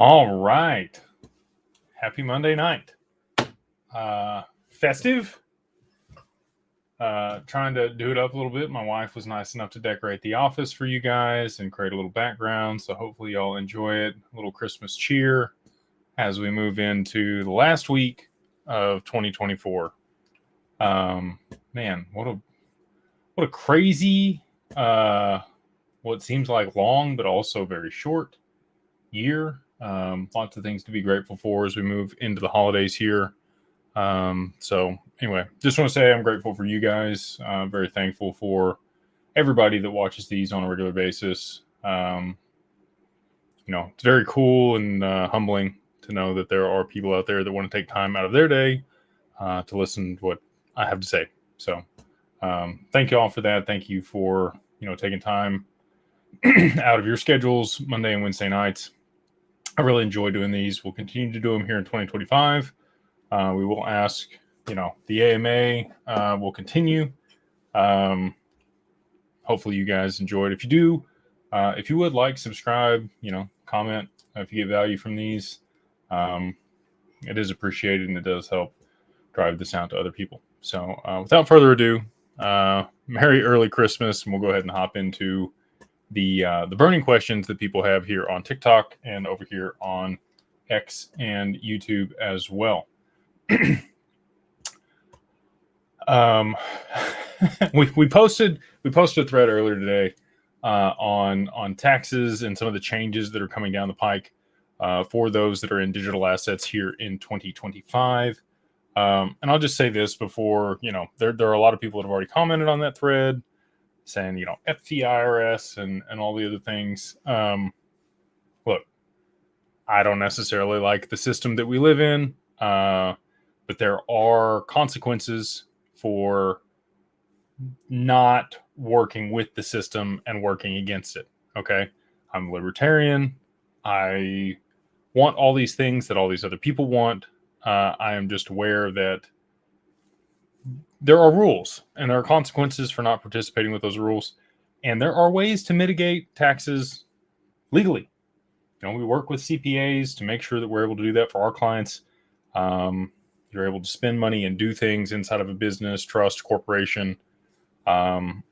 All right. Happy Monday night. Festive. Trying to do it up a little bit. My wife was nice enough to decorate the office for you guys and create a little background. So hopefully y'all enjoy it. A little Christmas cheer as we move into the last week of 2024. Man, what a crazy, what seems like long, but also very short year. Lots of things to be grateful for as we move into the holidays here. So anyway, just want to say I'm grateful for you guys. Very thankful for everybody that watches these on a regular basis. It's very cool and humbling to know that there are people out there that want to take time out of their day to listen to what I have to say. So thank you all for that. Thank you for, taking time out of your schedules Monday and Wednesday nights. I really enjoy doing these. We'll continue to do them here in 2025. We will ask, the AMA will continue. Hopefully you guys enjoyed. If you do, if you would like, subscribe, comment if you get value from these. It is appreciated and it does help drive this out to other people. So without further ado, Merry early Christmas, and we'll go ahead and hop into the burning questions that people have here on TikTok and over here on X and YouTube as well. We posted a thread earlier today on taxes and some of the changes that are coming down the pike for those that are in digital assets here in 2025. And I'll just say this before, there are a lot of people that have already commented on that thread saying, F the IRS and all the other things. Look, I don't necessarily like the system that we live in, but there are consequences for not working with the system and working against it. Okay. I'm a libertarian. I want all these things that all these other people want. I am just aware that there are rules and there are consequences for not participating with those rules. And there are ways to mitigate taxes legally. We work with CPAs to make sure that we're able to do that for our clients. You're able to spend money and do things inside of a business, trust, corporation, and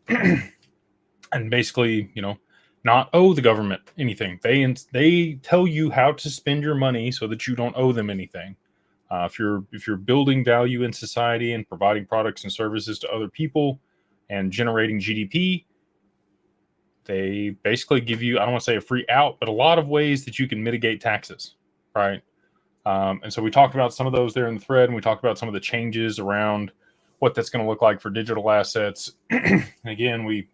basically, not owe the government anything. They tell you how to spend your money so that you don't owe them anything. If you're building value in society and providing products and services to other people and generating GDP, they basically give you, I don't want to say a free out, but a lot of ways that you can mitigate taxes, right? And so we talked about some of those there in the thread, and we talked about some of the changes around what that's going to look like for digital assets. And again, we,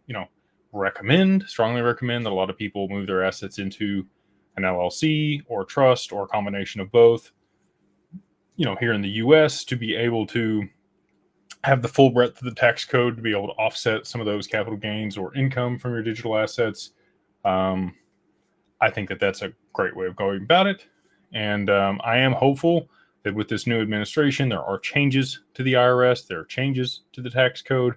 strongly recommend that a lot of people move their assets into an LLC or a trust or a combination of both. Here in the US, to be able to have the full breadth of the tax code to be able to offset some of those capital gains or income from your digital assets. I think that that's a great way of going about it. And I am hopeful that with this new administration, there are changes to the IRS, there are changes to the tax code,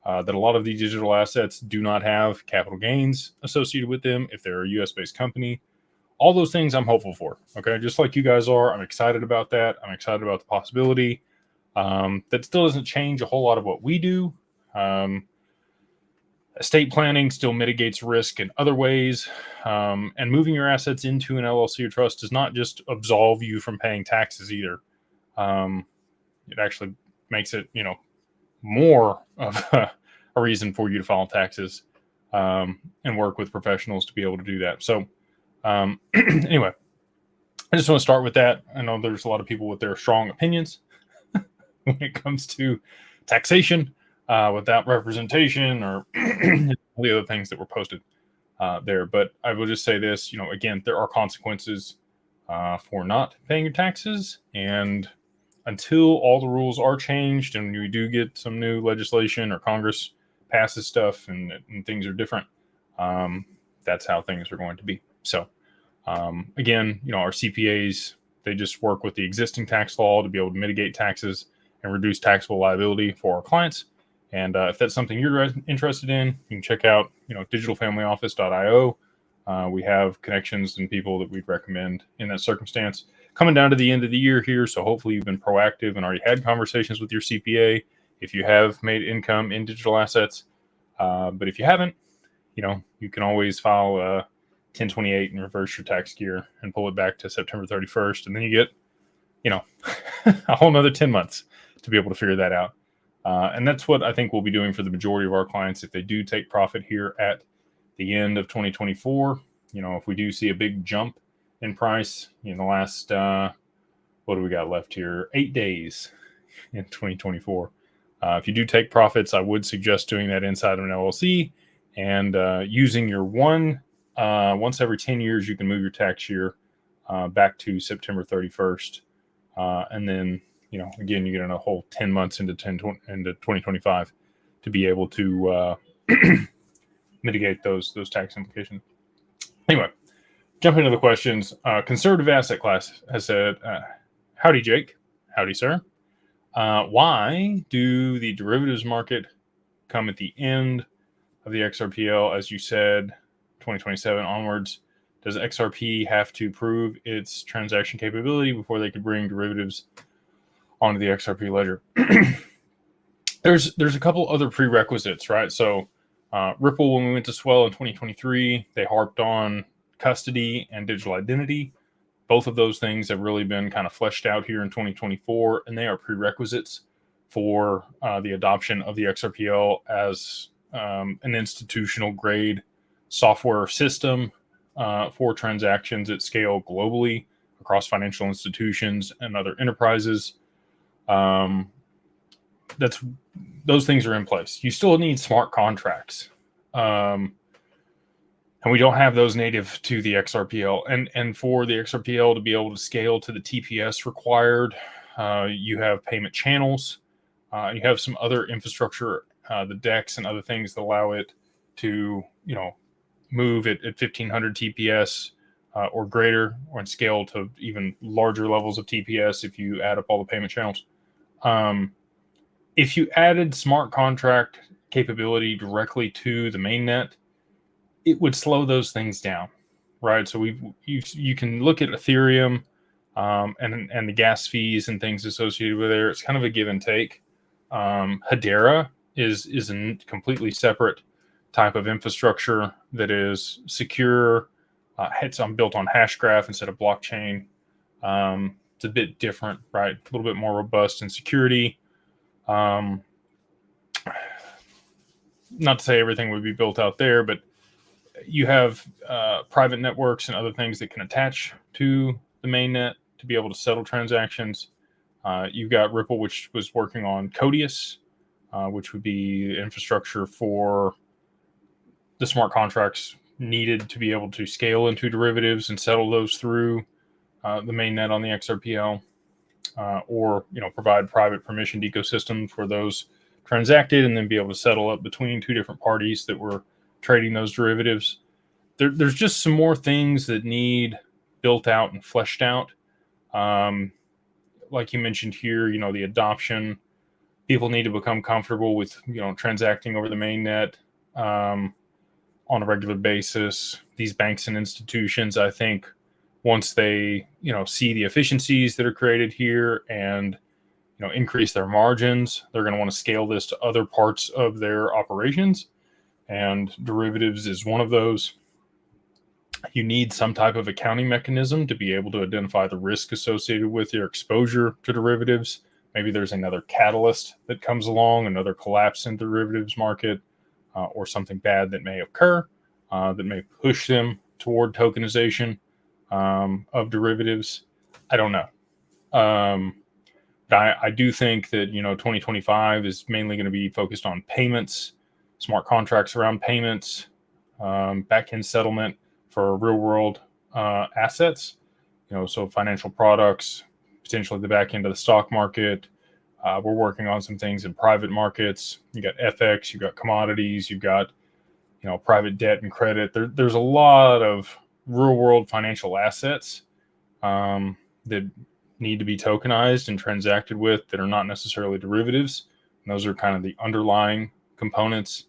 that a lot of these digital assets do not have capital gains associated with them if they're a US-based company. All those things I'm hopeful for. Okay, just like you guys are, I'm excited about that. I'm excited about the possibility. That still doesn't change a whole lot of what we do. Estate planning still mitigates risk in other ways. And moving your assets into an LLC or trust does not just absolve you from paying taxes either. It actually makes it, more of a reason for you to file taxes and work with professionals to be able to do that. So anyway, I just want to start with that. I know there's a lot of people with their strong opinions when it comes to taxation without representation or all the other things that were posted there. But I will just say this, again, there are consequences for not paying your taxes. And until all the rules are changed and we do get some new legislation or Congress passes stuff and things are different, that's how things are going to be. So again, our CPAs, they just work with the existing tax law to be able to mitigate taxes and reduce taxable liability for our clients. And if that's something you're interested in, you can check out, digitalfamilyoffice.io. We have connections and people that we'd recommend in that circumstance. Coming down to the end of the year here, so hopefully you've been proactive and already had conversations with your CPA if you have made income in digital assets. But if you haven't, you can always file a 1028 and reverse your tax year and pull it back to September 31st. And then you get, a whole nother 10 months to be able to figure that out. And that's what I think we'll be doing for the majority of our clients if they do take profit here at the end of 2024. If we do see a big jump in price in the last, what do we got left here? 8 days in 2024. If you do take profits, I would suggest doing that inside of an LLC and using your once every 10 years, you can move your tax year back to September 31st. And then, again, you get a whole 10 months into 2025 to be able to mitigate those tax implications. Anyway, jump into the questions. Conservative asset class has said, howdy, Jake. Howdy, sir. Why do the derivatives market come at the end of the XRPL, as you said, 2027 onwards? Does XRP have to prove its transaction capability before they could bring derivatives onto the XRP ledger? There's a couple other prerequisites, right? So Ripple, when we went to swell in 2023, they harped on custody and digital identity. Both of those things have really been kind of fleshed out here in 2024, and they are prerequisites for the adoption of the XRPL as an institutional grade software system for transactions at scale globally across financial institutions and other enterprises. Those things are in place. You still need smart contracts. And we don't have those native to the XRPL. And for the XRPL to be able to scale to the TPS required, you have payment channels. You have some other infrastructure, the DEX and other things that allow it to, move at 1500 TPS or greater, or scale to even larger levels of TPS if you add up all the payment channels. If you added smart contract capability directly to the mainnet, it would slow those things down, right? So you can look at Ethereum and the gas fees and things associated with it. It's kind of a give and take. Hedera is a completely separate type of infrastructure that is secure. It's built on Hashgraph instead of blockchain. It's a bit different, right? A little bit more robust in security. Not to say everything would be built out there, but you have private networks and other things that can attach to the mainnet to be able to settle transactions. You've got Ripple, which was working on Codius, which would be infrastructure for the smart contracts needed to be able to scale into derivatives and settle those through the mainnet on the XRPL, or provide private permissioned ecosystem for those transacted, and then be able to settle up between two different parties that were trading those derivatives. There's just some more things that need built out and fleshed out. Like you mentioned here, the adoption. People need to become comfortable with transacting over the mainnet on a regular basis. These banks and institutions, I think, once they see the efficiencies that are created here and increase their margins, they're going to want to scale this to other parts of their operations, and derivatives is one of those. You need some type of accounting mechanism to be able to identify the risk associated with your exposure to derivatives. Maybe there's another catalyst that comes along, another collapse in the derivatives market, or something bad that may occur that may push them toward tokenization of derivatives. I don't know. But I do think that 2025 is mainly going to be focused on payments, smart contracts around payments, back-end settlement for real world assets, so financial products, potentially the back end of the stock market. We're working on some things in private markets. You got FX, you got commodities, you got private debt and credit. There's a lot of real world financial assets that need to be tokenized and transacted with that are not necessarily derivatives. And those are kind of the underlying components.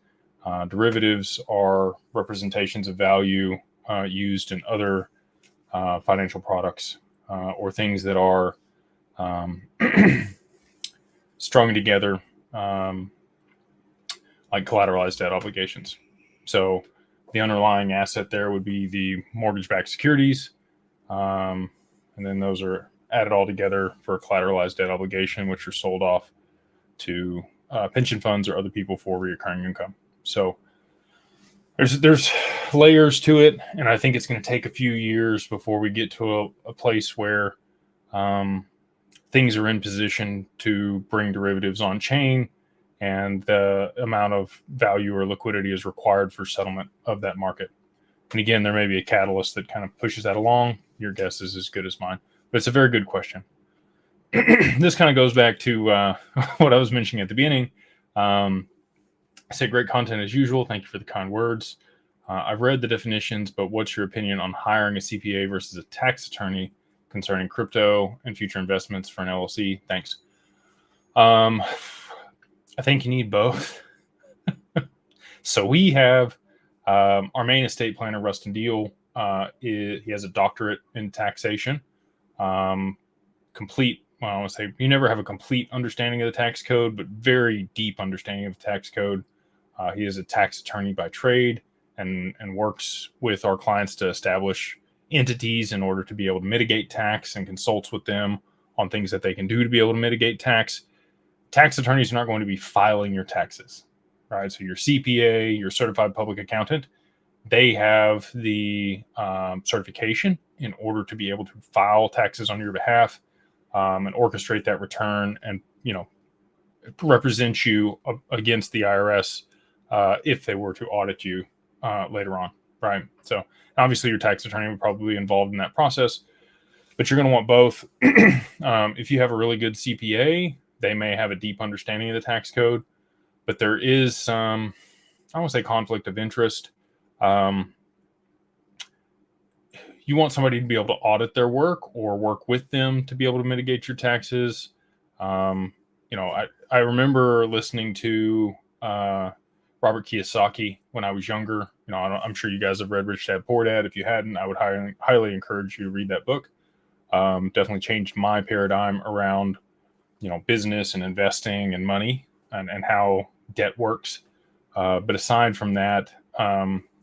Derivatives are representations of value used in other financial products or things that are strung together like collateralized debt obligations. So the underlying asset there would be the mortgage-backed securities, and then those are added all together for a collateralized debt obligation, which are sold off to pension funds or other people for recurring income. So there's layers to it, and I think it's going to take a few years before we get to a place where things are in position to bring derivatives on chain, and the amount of value or liquidity is required for settlement of that market. And again, there may be a catalyst that kind of pushes that along. Your guess is as good as mine, but it's a very good question. This kind of goes back to what I was mentioning at the beginning. I said great content as usual. Thank you for the kind words. I've read the definitions, but what's your opinion on hiring a CPA versus a tax attorney concerning crypto and future investments for an LLC? Thanks. I think you need both. So we have our main estate planner, Rustin Deal. He has a doctorate in taxation. Complete, well, I want to say you never have a complete understanding of the tax code, but very deep understanding of the tax code. He is a tax attorney by trade and works with our clients to establish entities in order to be able to mitigate tax, and consults with them on things that they can do to be able to mitigate tax. Tax attorneys are not going to be filing your taxes, right? So your CPA, your certified public accountant, they have the certification in order to be able to file taxes on your behalf and orchestrate that return, and represent you against the IRS if they were to audit you later on, right? So obviously your tax attorney would probably be involved in that process, but you're going to want both. If you have a really good CPA, they may have a deep understanding of the tax code, but there is some, I won't say conflict of interest. You want somebody to be able to audit their work or work with them to be able to mitigate your taxes. I remember listening to Robert Kiyosaki when I was younger. I'm sure you guys have read Rich Dad Poor Dad. If you hadn't, I would highly encourage you to read that book. Definitely changed my paradigm around business and investing and money and how debt works. But aside from that,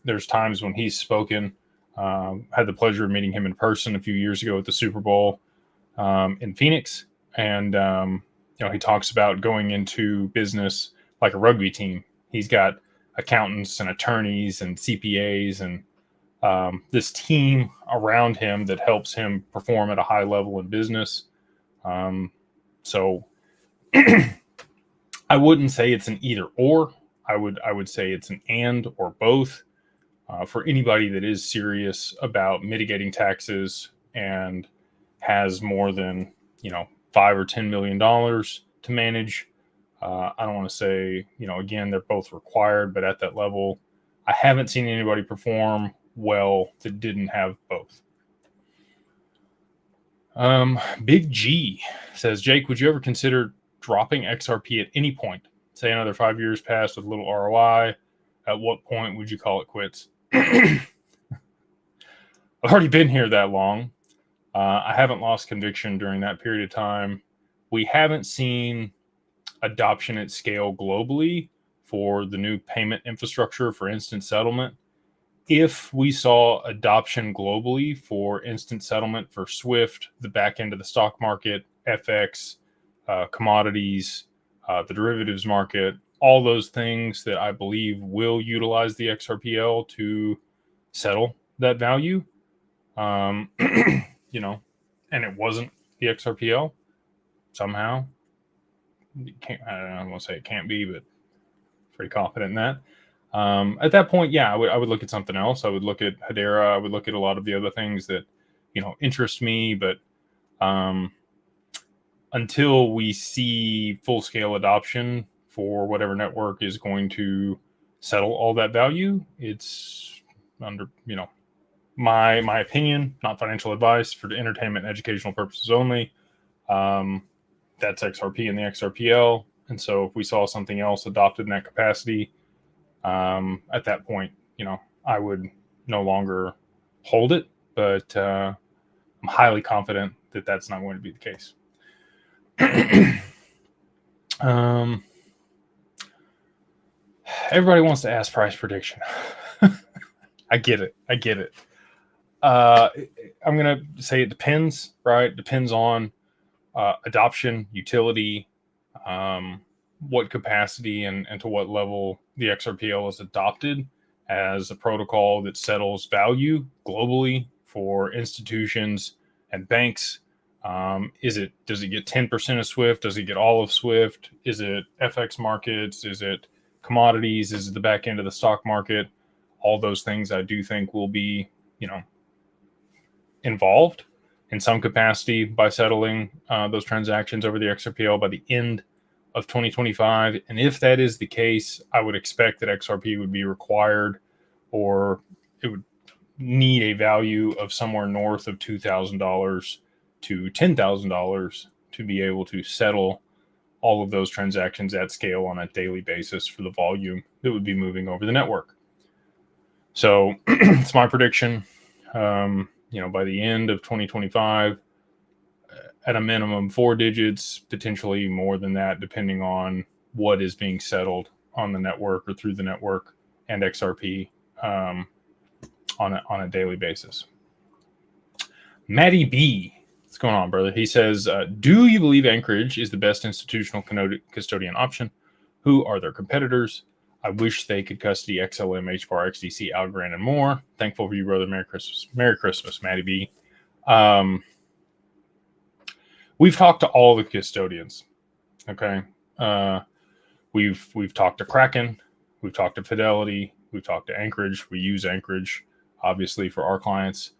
there's times when he's spoken. Had the pleasure of meeting him in person a few years ago at the Super Bowl in Phoenix. And, he talks about going into business like a rugby team. He's got accountants and attorneys and CPAs and this team around him that helps him perform at a high level in business. So I wouldn't say it's an either or. I would say it's an and or both. For anybody that is serious about mitigating taxes and has more than $5 or $10 million to manage, I don't want to say again they're both required, but at that level, I haven't seen anybody perform well that didn't have both. Big G says, Jake, would you ever consider dropping XRP at any point? Say another 5 years passed with little ROI. At what point would you call it quits? I've already been here that long. I haven't lost conviction during that period of time. We haven't seen adoption at scale globally for the new payment infrastructure for instant settlement. If we saw adoption globally for instant settlement for SWIFT, the back end of the stock market, FX, commodities, the derivatives market, all those things that I believe will utilize the XRPL to settle that value, and it wasn't the XRPL somehow. I don't want to say it can't be, but pretty confident in that. At that point, yeah, I would look at something else. I would look at Hedera. I would look at a lot of the other things that interest me, but until we see full scale adoption for whatever network is going to settle all that value, it's under my opinion, not financial advice, for the entertainment and educational purposes only. That's XRP and the XRPL. And so if we saw something else adopted in that capacity, at that point, I would no longer hold it, but I'm highly confident that that's not going to be the case. Everybody wants to ask price prediction. I get it. I'm going to say it depends, right? Depends on adoption, utility, what capacity and to what level the XRPL is adopted as a protocol that settles value globally for institutions and banks. Does it get 10% of Swift? Does it get all of Swift? Is it FX markets? Is it commodities? Is it the back end of the stock market? All those things I do think will be, involved in some capacity by settling those transactions over the XRPL by the end of 2025. And if that is the case, I would expect that XRP would be required, or it would need a value of somewhere north of $2,000 to $10,000 to be able to settle all of those transactions at scale on a daily basis for the volume that would be moving over the network. So it's my prediction, by the end of 2025, at a minimum 4 digits, potentially more than that, depending on what is being settled on the network or through the network and XRP on a daily basis. Matty B, what's going on, brother? He says, do you believe Anchorage is the best institutional custodian option? Who are their competitors? I wish they could custody XLM, HBAR, XDC, Algorand, and more. Thankful for you, brother. Merry Christmas. Merry Christmas, Matty B. We've talked to all the custodians. Okay. We've talked to Kraken. We've talked to Fidelity. We've talked to Anchorage. We use Anchorage, obviously, for our clients.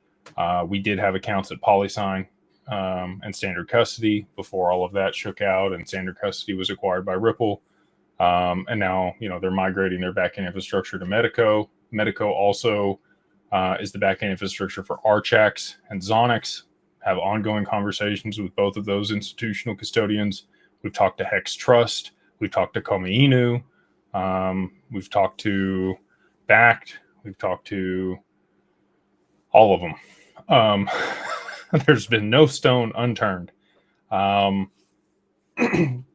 We did have accounts at PolySign and Standard Custody before all of that shook out and Standard Custody was acquired by Ripple. And now, they're migrating their backend infrastructure to Medico. Medico also is the backend infrastructure for Archax and Zonix. Have ongoing conversations with both of those institutional custodians. We've talked to Hex Trust. We've talked to Komi Inu. We've talked to Bakkt. We've talked to all of them. There's been no stone unturned.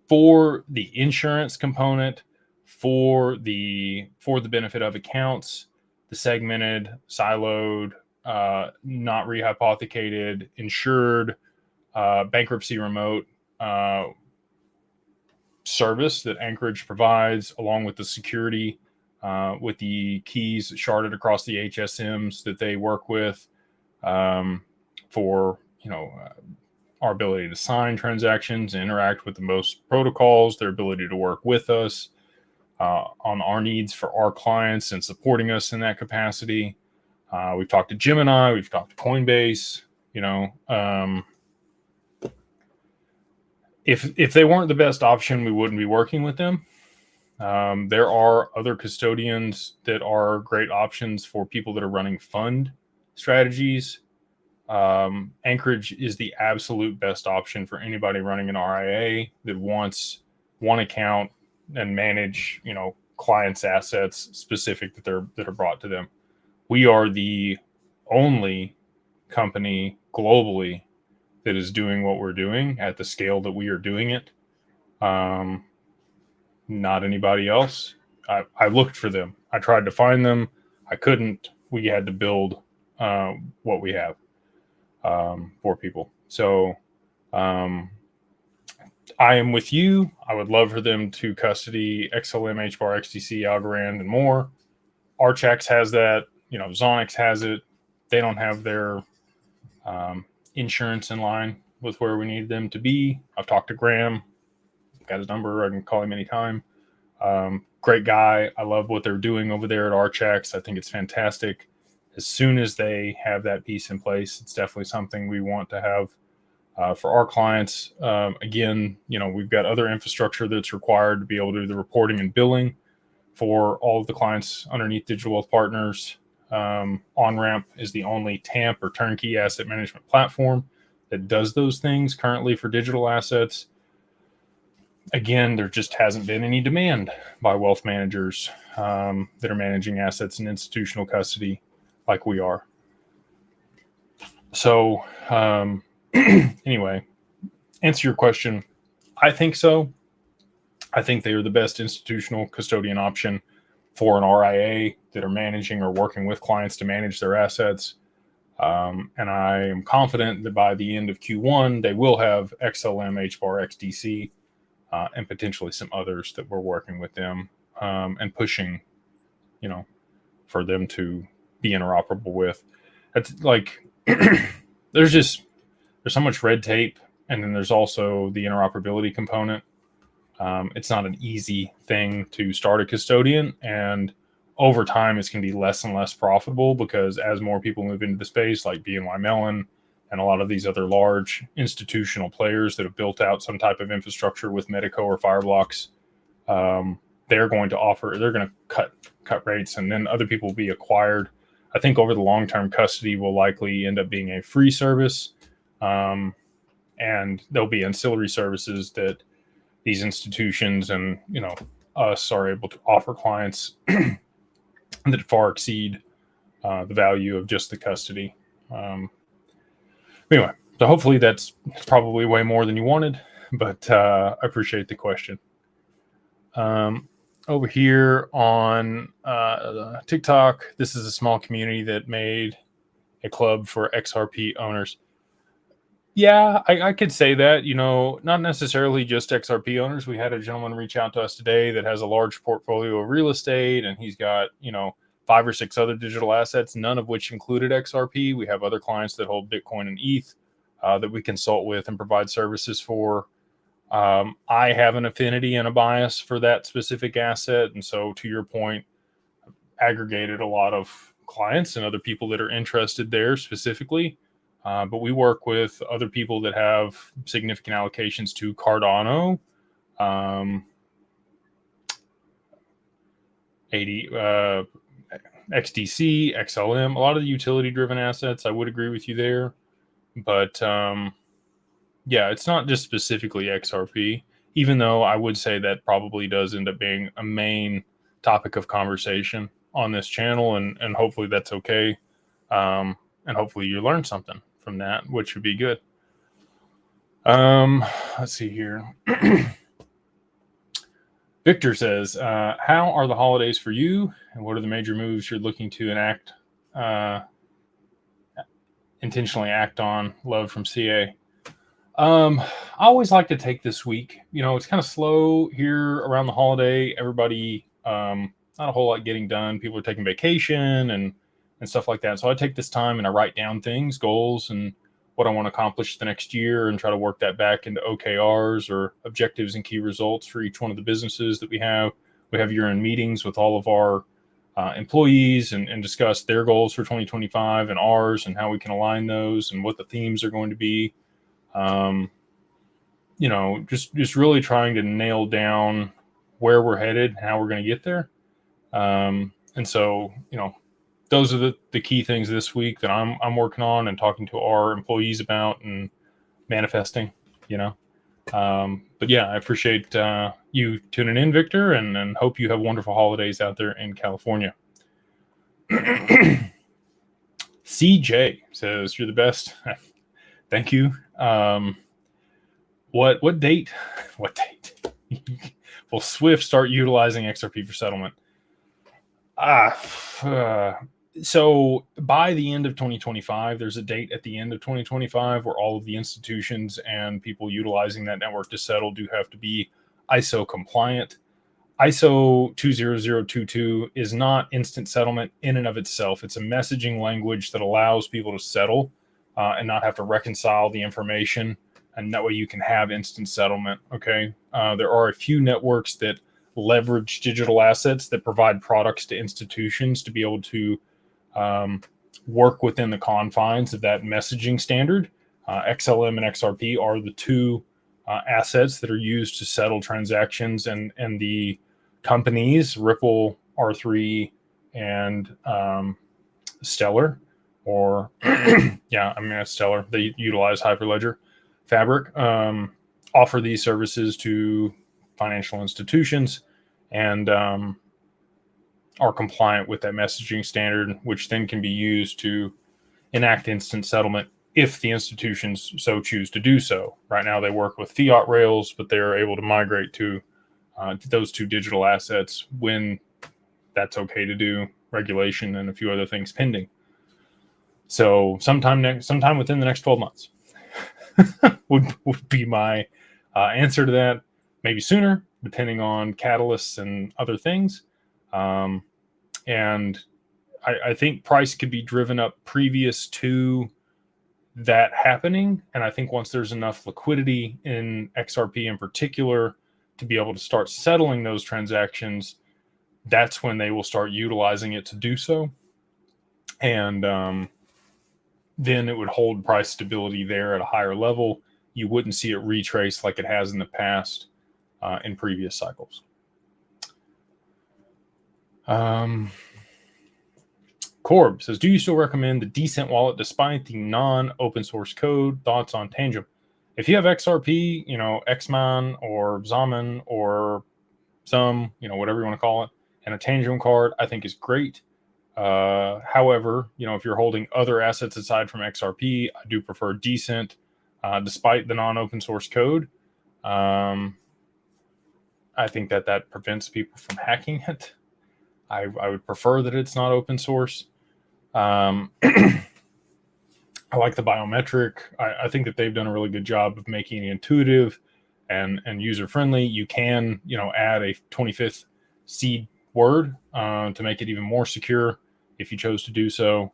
For the insurance component, for the benefit of accounts, the segmented, siloed, not rehypothecated, insured, bankruptcy remote service that Anchorage provides, along with the security, with the keys sharded across the HSMs that they work with, for our ability to sign transactions, interact with the most protocols, their ability to work with us on our needs for our clients and supporting us in that capacity. We've talked to Gemini, we've talked to Coinbase. If they weren't the best option, we wouldn't be working with them. There are other custodians that are great options for people that are running fund strategies. Anchorage is the absolute best option for anybody running an RIA that wants one account and manage, clients' assets specific that are brought to them. We are the only company globally that is doing what we're doing at the scale that we are doing it. Not anybody else. I looked for them. I tried to find them. I couldn't. We had to build what we have for people. So I am with you. I would love for them to custody XLM, HBAR, XDC, Algorand, and more. Archax has that. Zonix has it. They don't have their insurance in line with where we need them to be. I've talked to Graham. Got his number. I can call him anytime. Great guy. I love what they're doing over there at Archax. I think it's fantastic. As soon as they have that piece in place, it's definitely something we want to have for our clients. Again, we've got other infrastructure that's required to be able to do the reporting and billing for all of the clients underneath Digital Wealth Partners. OnRamp is the only TAMP or turnkey asset management platform that does those things currently for digital assets. Again, there just hasn't been any demand by wealth managers that are managing assets in institutional custody like we are. So anyway, answer your question. I think so. I think they are the best institutional custodian option for an RIA that are managing or working with clients to manage their assets. And I am confident that by the end of Q1, they will have XLM, HBAR, XDC, and potentially some others that we're working with them and pushing, for them to be interoperable with. It's like there's so much red tape, and then there's also the interoperability component. It's not an easy thing to start a custodian, and over time it's going to be less and less profitable because as more people move into the space, like BNY Mellon and a lot of these other large institutional players that have built out some type of infrastructure with Medico or Fireblocks, they're going to cut rates, and then other people will be acquired. I think over the long term, custody will likely end up being a free service, and there'll be ancillary services that these institutions and us are able to offer clients that far exceed the value of just the custody. Anyway, so hopefully that's probably way more than you wanted, but I appreciate the question. Over here on TikTok, this is a small community that made a club for XRP owners. Yeah, I could say that, not necessarily just XRP owners. We had a gentleman reach out to us today that has a large portfolio of real estate, and he's got, 5 or 6 other digital assets, none of which included XRP. We have other clients that hold Bitcoin and ETH that we consult with and provide services for. I have an affinity and a bias for that specific asset. And so to your point, aggregated a lot of clients and other people that are interested there specifically. But we work with other people that have significant allocations to Cardano, 80, XDC, XLM, a lot of the utility-driven assets. I would agree with you there. But yeah, it's not just specifically XRP, even though I would say that probably does end up being a main topic of conversation on this channel, and hopefully that's okay. And hopefully you learn something from that, which would be good. Let's see here. Victor says, how are the holidays for you, and what are the major moves you're looking to intentionally act on? Love from CA. I always like to take this week. It's kind of slow here around the holiday. Everybody, not a whole lot getting done. People are taking vacation and stuff like that. So I take this time and I write down things, goals, and what I want to accomplish the next year, and try to work that back into OKRs or objectives and key results for each one of the businesses that we have. We have year-end meetings with all of our employees and discuss their goals for 2025 and ours, and how we can align those and what the themes are going to be. Just really trying to nail down where we're headed, how we're going to get there. And so, those are the key things this week that I'm working on and talking to our employees about and manifesting, but yeah, I appreciate you tuning in, Victor, and hope you have wonderful holidays out there in California. CJ says, you're the best. Thank you. What date? What date? Will Swift start utilizing XRP for settlement? So by the end of 2025, there's a date at the end of 2025 where all of the institutions and people utilizing that network to settle do have to be ISO compliant. ISO 20022 is not instant settlement in and of itself. It's a messaging language that allows people to settle and not have to reconcile the information, and that way you can have instant settlement. Okay. There are a few networks that leverage digital assets that provide products to institutions to be able to work within the confines of that messaging standard. XLM and XRP are the two assets that are used to settle transactions, and the companies, Ripple, R3, and Stellar, or Stellar, they utilize Hyperledger Fabric, offer these services to financial institutions, and are compliant with that messaging standard, which then can be used to enact instant settlement if the institutions so choose to do so. Right now, they work with fiat rails, but they are able to migrate to those two digital assets when that's okay to do, regulation and a few other things pending. So sometime within the next 12 months would be my answer to that. Maybe sooner, depending on catalysts and other things. And I think price could be driven up previous to that happening. And I think once there's enough liquidity in XRP in particular to be able to start settling those transactions, that's when they will start utilizing it to do so. And then it would hold price stability there at a higher level. You wouldn't see it retrace like it has in the past in previous cycles. Corb says, do you still recommend the Decent wallet despite the non-open source code? Thoughts on Tangem? If you have XRP, Xman or Zaman or some, whatever you want to call it, and a Tangem card, I think is great. However, if you're holding other assets aside from XRP, I do prefer Decent, despite the non-open source code. I think that prevents people from hacking it. I would prefer that it's not open source. I like the biometric. I think that they've done a really good job of making it intuitive and user-friendly. You can, add a 25th seed word to make it even more secure if you chose to do so.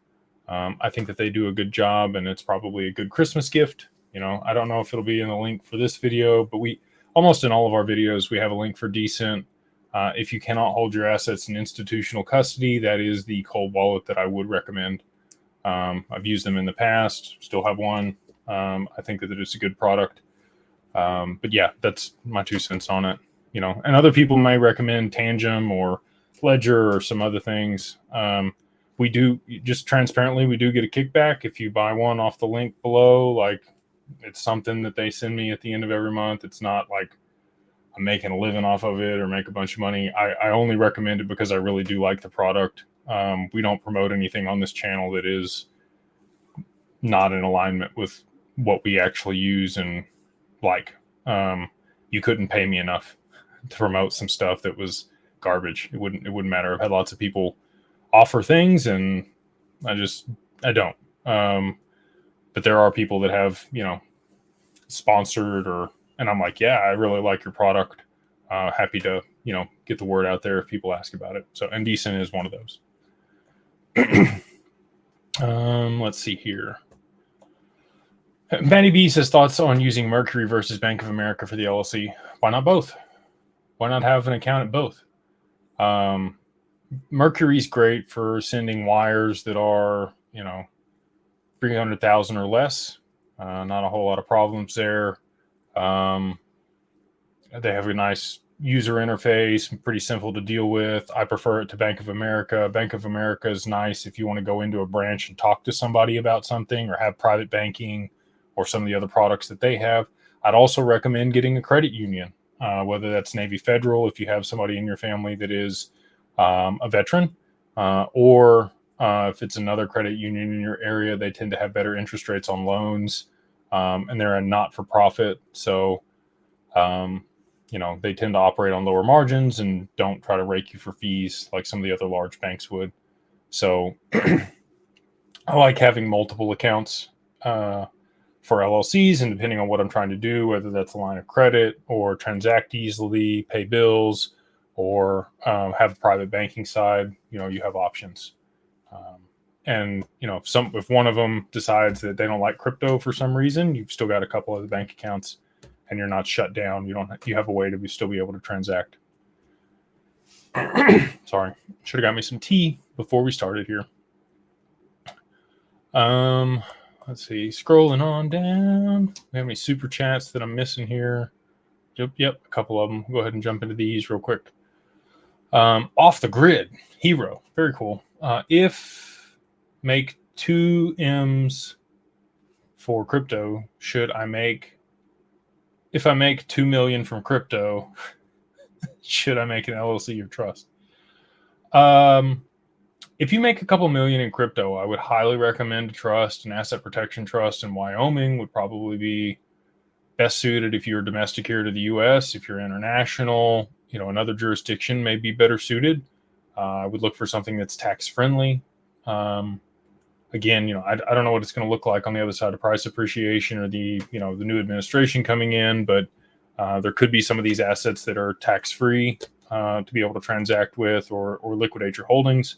I think that they do a good job, and it's probably a good Christmas gift. I don't know if it'll be in the link for this video, but we almost in all of our videos, we have a link for Decent. If you cannot hold your assets in institutional custody, that is the cold wallet that I would recommend. I've used them in the past, still have one. I think that it's a good product. But yeah, that's my 2 cents on it. And other people may recommend Tangem or Ledger or some other things. We do, just transparently, we do get a kickback if you buy one off the link below. Like, it's something that they send me at the end of every month. It's not like I'm making a living off of it or make a bunch of money. I only recommend it because I really do like the product. We don't promote anything on this channel that is not in alignment with what we actually use and like. You couldn't pay me enough to promote some stuff that was garbage. It wouldn't matter. I've had lots of people offer things, and I don't. But there are people that have, sponsored and I'm like, yeah, I really like your product. Happy to, get the word out there if people ask about it. So, and Decent is one of those. Let's see here. Matty B says, thoughts on using Mercury versus Bank of America for the LLC. Why not both? Why not have an account at both? Mercury's great for sending wires that are, 300,000 or less. Not a whole lot of problems there. They have a nice user interface, pretty simple to deal with. I prefer it to Bank of America. Bank of America is nice if you want to go into a branch and talk to somebody about something or have private banking or some of the other products that they have. I'd also recommend getting a credit union, whether that's Navy Federal, if you have somebody in your family that is a veteran, or if it's another credit union in your area. They tend to have better interest rates on loans, and they're a not-for-profit. So, they tend to operate on lower margins and don't try to rake you for fees like some of the other large banks would. So I like having multiple accounts for LLCs, and depending on what I'm trying to do, whether that's a line of credit or transact easily, pay bills, or have a private banking side, you have options. And if one of them decides that they don't like crypto for some reason, you've still got a couple of the bank accounts, and you're not shut down. You have a way to still be able to transact. Sorry, should have got me some tea before we started here. Let's see, scrolling on down. We have any super chats that I'm missing here? Yep, a couple of them. Go ahead and jump into these real quick. Off the grid hero, very cool. If make 2 M's for crypto, if I make 2 million from crypto, should I make an LLC or trust? if you make a couple million in crypto, I would highly recommend a trust. An asset protection trust in Wyoming would probably be best suited if you're domestic here to the U.S. If you're international, another jurisdiction may be better suited. I would look for something that's tax friendly. Again, I don't know what it's going to look like on the other side of price appreciation or the new administration coming in, but there could be some of these assets that are tax free to be able to transact with or liquidate your holdings.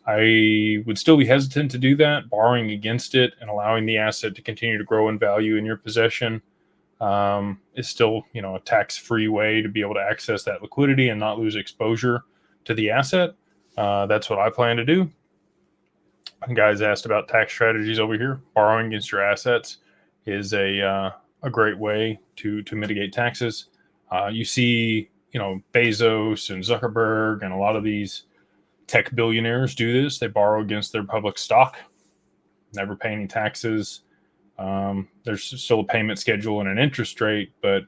I would still be hesitant to do that. Borrowing against it and allowing the asset to continue to grow in value in your possession is still, a tax-free way to be able to access that liquidity and not lose exposure to the asset. That's what I plan to do. Guys asked about tax strategies over here. Borrowing against your assets is a great way to mitigate taxes. You see, Bezos and Zuckerberg and a lot of these tech billionaires do this. They borrow against their public stock, never pay any taxes. There's still a payment schedule and an interest rate, but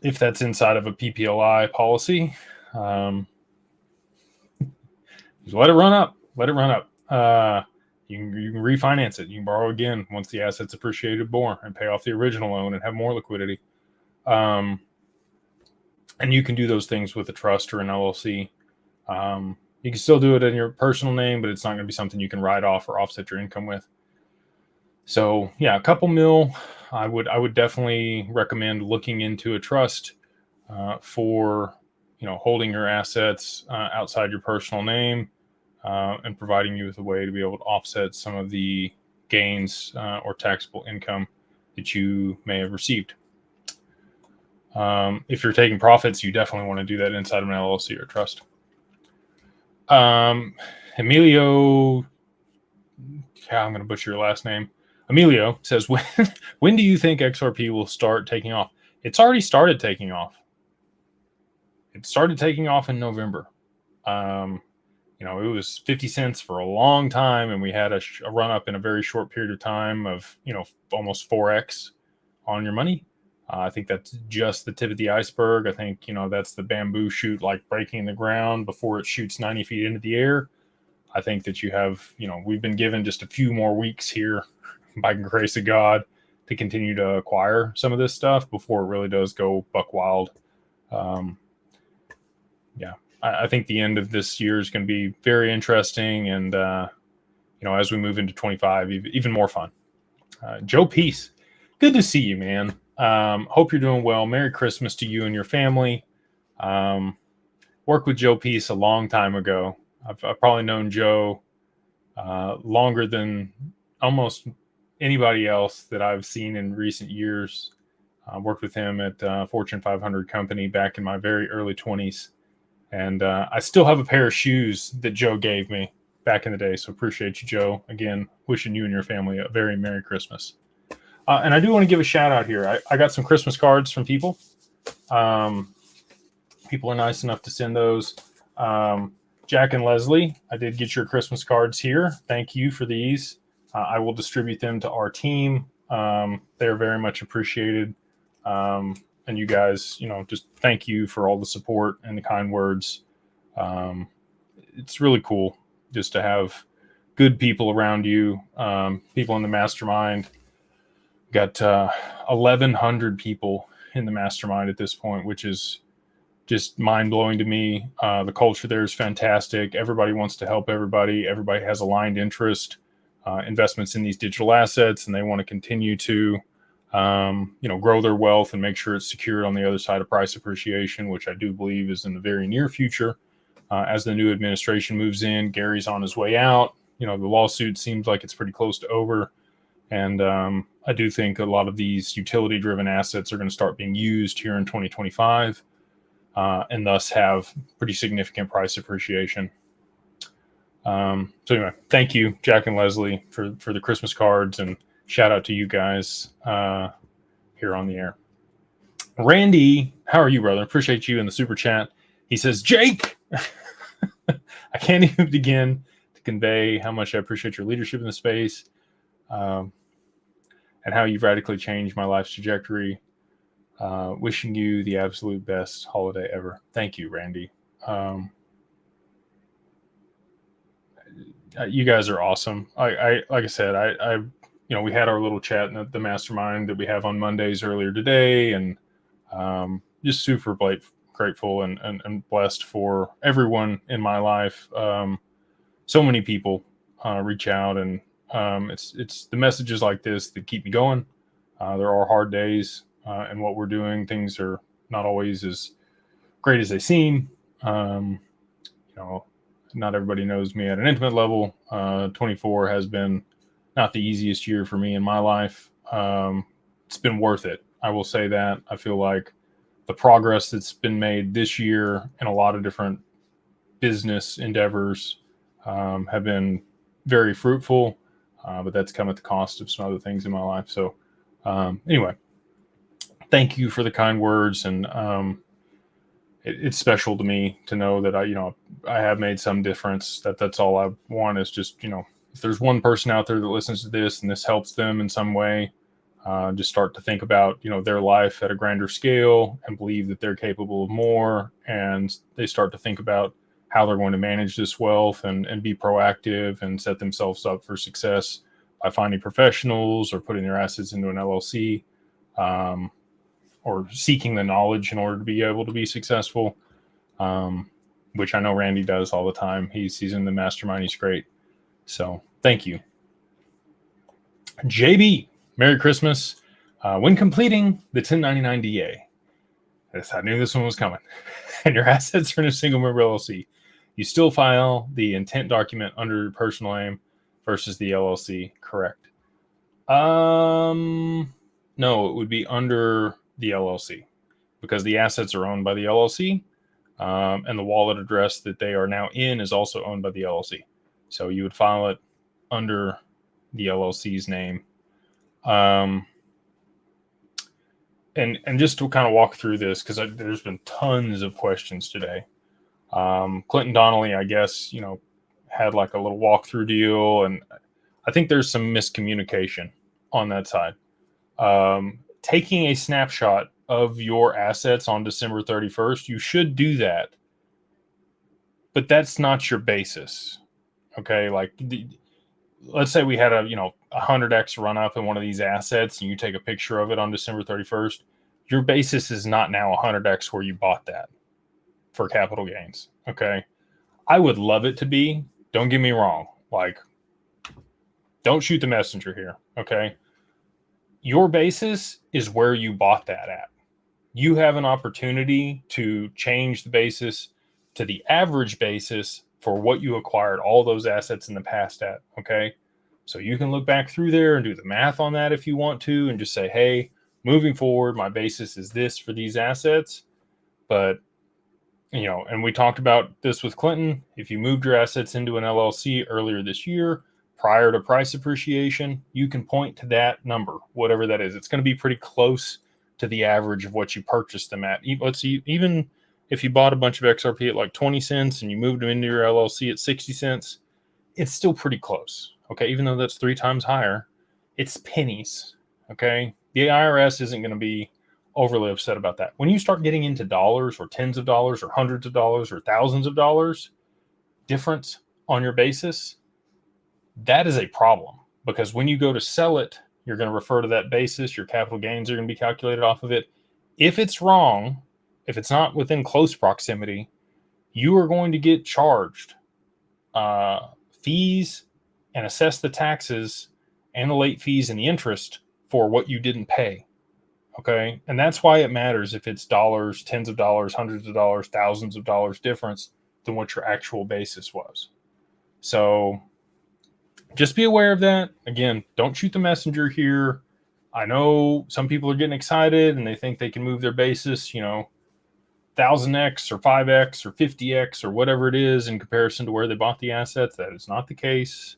if that's inside of a PPLI policy, just let it run up. Let it run up. You can refinance it. You can borrow again once the asset's appreciated more and pay off the original loan and have more liquidity. And you can do those things with a trust or an LLC. You can still do it in your personal name, but it's not going to be something you can write off or offset your income with. So yeah, a couple mil, I would definitely recommend looking into a trust for holding your assets outside your personal name and providing you with a way to be able to offset some of the gains or taxable income that you may have received. If you're taking profits, you definitely want to do that inside of an LLC or trust. Emilio, I'm going to butcher your last name. Emilio says, when do you think XRP will start taking off? It's already started taking off. It started taking off in November. It was 50 cents for a long time, and we had a run up in a very short period of time of, almost 4x on your money. I think that's just the tip of the iceberg. I think, that's the bamboo shoot like breaking the ground before it shoots 90 feet into the air. I think that you have, we've been given just a few more weeks here by the grace of God to continue to acquire some of this stuff before it really does go buck wild. I think the end of this year is going to be very interesting. And, as we move into 25, even more fun. Joe Peace, good to see you, man. Hope you're doing well. Merry Christmas to you and your family. Worked with Joe Peace a long time ago. I've probably known Joe longer than almost anybody else that I've seen in recent years. I worked with him at Fortune 500 company back in my very early 20s. And I still have a pair of shoes that Joe gave me back in the day. So appreciate you, Joe. Again, wishing you and your family a very Merry Christmas. And I do want to give a shout out here. I got some Christmas cards from people. People are nice enough to send those. Jack and Leslie, I did get your Christmas cards here. Thank you for these. I will distribute them to our team. They're very much appreciated. And you guys, just thank you for all the support and the kind words. It's really cool just to have good people around you, people in the mastermind. Got 1,100 people in the mastermind at this point, which is just mind-blowing to me. The culture there is fantastic. Everybody wants to help everybody. Everybody has aligned interest, investments in these digital assets, and they want to continue to grow their wealth and make sure it's secured on the other side of price appreciation, which I do believe is in the very near future. As the new administration moves in, Gary's on his way out. The lawsuit seems like it's pretty close to over. And I do think a lot of these utility-driven assets are going to start being used here in 2025 and thus have pretty significant price appreciation. So anyway, thank you, Jack and Leslie, for the Christmas cards, and shout out to you guys here on the air. Randy, how are you, brother? Appreciate you in the super chat. He says, Jake, I can't even begin to convey how much I appreciate your leadership in the space and how you've radically changed my life's trajectory. Wishing you the absolute best holiday ever. Thank you, Randy. You guys are awesome. I like I said, we had our little chat in the mastermind that we have on Mondays earlier today, and just super grateful and blessed for everyone in my life. So many people reach out, and it's the messages like this that keep me going. There are hard days, and what we're doing, things are not always as great as they seem. Not everybody knows me at an intimate level. 24 has been not the easiest year for me in my life. It's been worth it. I will say that. I feel like the progress that's been made this year in a lot of different business endeavors have been very fruitful, but that's come at the cost of some other things in my life. So anyway, thank you for the kind words, and it's special to me to know that I have made some difference. That's all I want is just, if there's one person out there that listens to this and this helps them in some way, just start to think about, their life at a grander scale and believe that they're capable of more. And they start to think about how they're going to manage this wealth and be proactive and set themselves up for success by finding professionals or putting their assets into an LLC. Or seeking the knowledge in order to be able to be successful, which I know Randy does all the time. He's in the mastermind. He's great. So thank you. JB, Merry Christmas. When completing the 1099 DA, yes, I knew this one was coming, and your assets are in a single member LLC, you still file the intent document under your personal name versus the LLC, correct? No, it would be under the LLC because the assets are owned by the LLC, and the wallet address that they are now in is also owned by the LLC. So you would file it under the LLC's name. And just to kind of walk through this, because there's been tons of questions today. Clinton Donnelly, I guess, had like a little walkthrough deal, and I think there's some miscommunication on that side. Taking a snapshot of your assets on December 31st, you should do that, but that's not your basis. Okay. Like let's say we had a 100x run up in one of these assets and you take a picture of it on December 31st. Your basis is not now 100x where you bought that for capital gains. Okay. I would love it to be, don't get me wrong. Like, don't shoot the messenger here. Okay. Your basis is where you bought that at. You have an opportunity to change the basis to the average basis for what you acquired all those assets in the past at. Okay. So you can look back through there and do the math on that if you want to, and just say, hey, moving forward, my basis is this for these assets. But, and we talked about this with Clinton. If you moved your assets into an LLC earlier this year, prior to price appreciation, you can point to that number, whatever that is. It's going to be pretty close to the average of what you purchased them at. Let's see, even if you bought a bunch of XRP at like 20 cents and you moved them into your LLC at 60 cents, it's still pretty close. Okay. Even though that's 3 times higher, it's pennies. Okay. The IRS isn't going to be overly upset about that. When you start getting into dollars or tens of dollars or hundreds of dollars or thousands of dollars difference on your basis, that is a problem, because when you go to sell it, you're going to refer to that basis. Your capital gains are going to be calculated off of it. If it's wrong, if it's not within close proximity, you are going to get charged fees and assess the taxes and the late fees and the interest for what you didn't pay. Okay. And that's why it matters if it's dollars, tens of dollars, hundreds of dollars, thousands of dollars difference than what your actual basis was. So just be aware of that. Again, don't shoot the messenger here. I know some people are getting excited and they think they can move their basis, 1000x or 5x or 50x or whatever it is in comparison to where they bought the assets. That is not the case.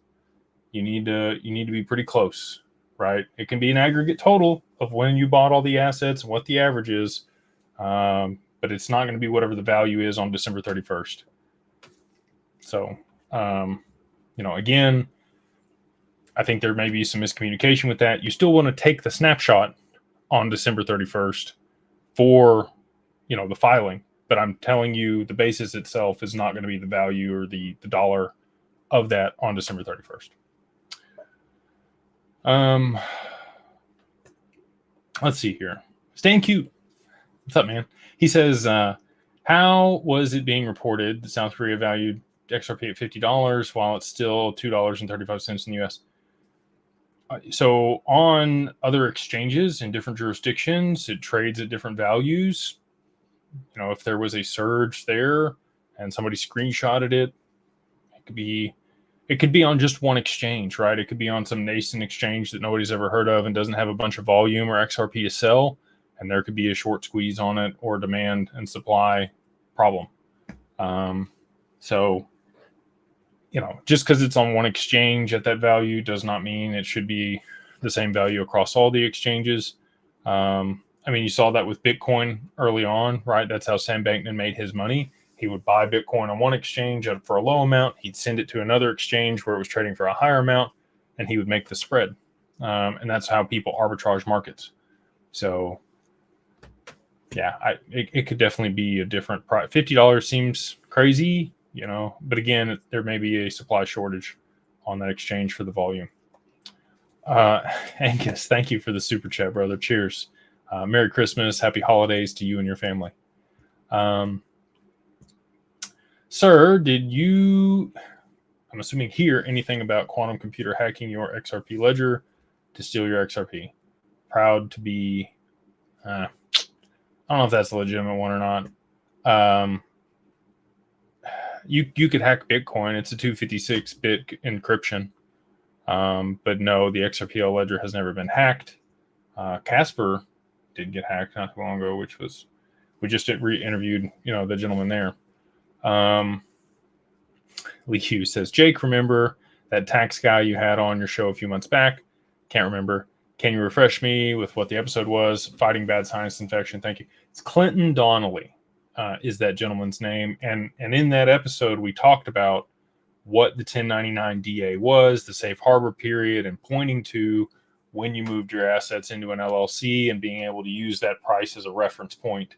You need to be pretty close, right? It can be an aggregate total of when you bought all the assets and what the average is, but it's not going to be whatever the value is on December 31st. So, again, I think there may be some miscommunication with that. You still want to take the snapshot on December 31st for, the filing. But I'm telling you, the basis itself is not going to be the value or the dollar of that on December 31st. Let's see here. Staying cute. What's up, man? He says, how was it being reported that South Korea valued XRP at $50 while it's still $2.35 in the US? So on other exchanges in different jurisdictions, it trades at different values. You know, if there was a surge there and somebody screenshotted it, it could be on just one exchange, right? It could be on some nascent exchange that nobody's ever heard of and doesn't have a bunch of volume or XRP to sell. And there could be a short squeeze on it or demand and supply problem. So, you know, just because it's on one exchange at that value does not mean it should be the same value across all the exchanges. I mean, you saw that with Bitcoin early on, right? That's how Sam Bankman made his money. He would buy Bitcoin on one exchange for a low amount. He'd send it to another exchange where it was trading for a higher amount, and he would make the spread. And that's how people arbitrage markets. So, yeah, it could definitely be a different price. $50 seems crazy, you know, but again, there may be a supply shortage on that exchange for the volume. Angus, thank you for the super chat, brother. Cheers. Merry Christmas. Happy holidays to you and your family. Sir, did you, I'm assuming, hear anything about quantum computer hacking your XRP ledger to steal your XRP? Proud to be, I don't know if that's a legitimate one or not. You could hack Bitcoin. It's a 256-bit encryption. But no, the XRPL ledger has never been hacked. Casper did get hacked not too long ago, which was, we just re-interviewed, you know, the gentleman there. Lee Hughes says, Jake, remember that tax guy you had on your show a few months back? Can't remember. Can you refresh me with what the episode was? Fighting bad sinus infection. Thank you. It's Clinton Donnelly is that gentleman's name. And in that episode, we talked about what the 1099 DA was, the safe harbor period, and pointing to when you moved your assets into an LLC and being able to use that price as a reference point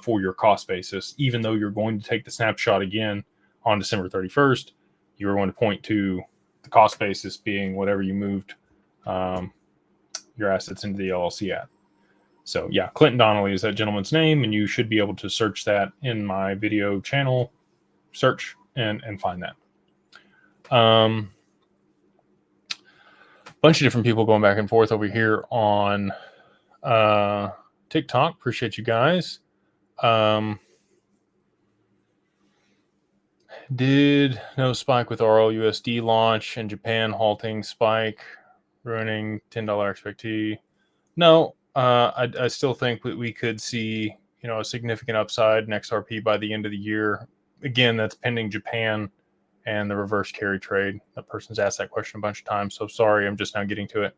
for your cost basis. Even though you're going to take the snapshot again on December 31st, you're going to point to the cost basis being whatever you moved your assets into the LLC at. So yeah, Clinton Donnelly is that gentleman's name, and you should be able to search that in my video channel search and find that. Bunch of different people going back and forth over here on TikTok. Appreciate you guys. Did no spike with RLUSD launch in Japan halting spike, ruining $10 XRP? No, I still think we could see, you know, a significant upside in XRP by the end of the year. Again, that's pending Japan and the reverse carry trade. That person's asked that question a bunch of times, so sorry, I'm just now getting to it.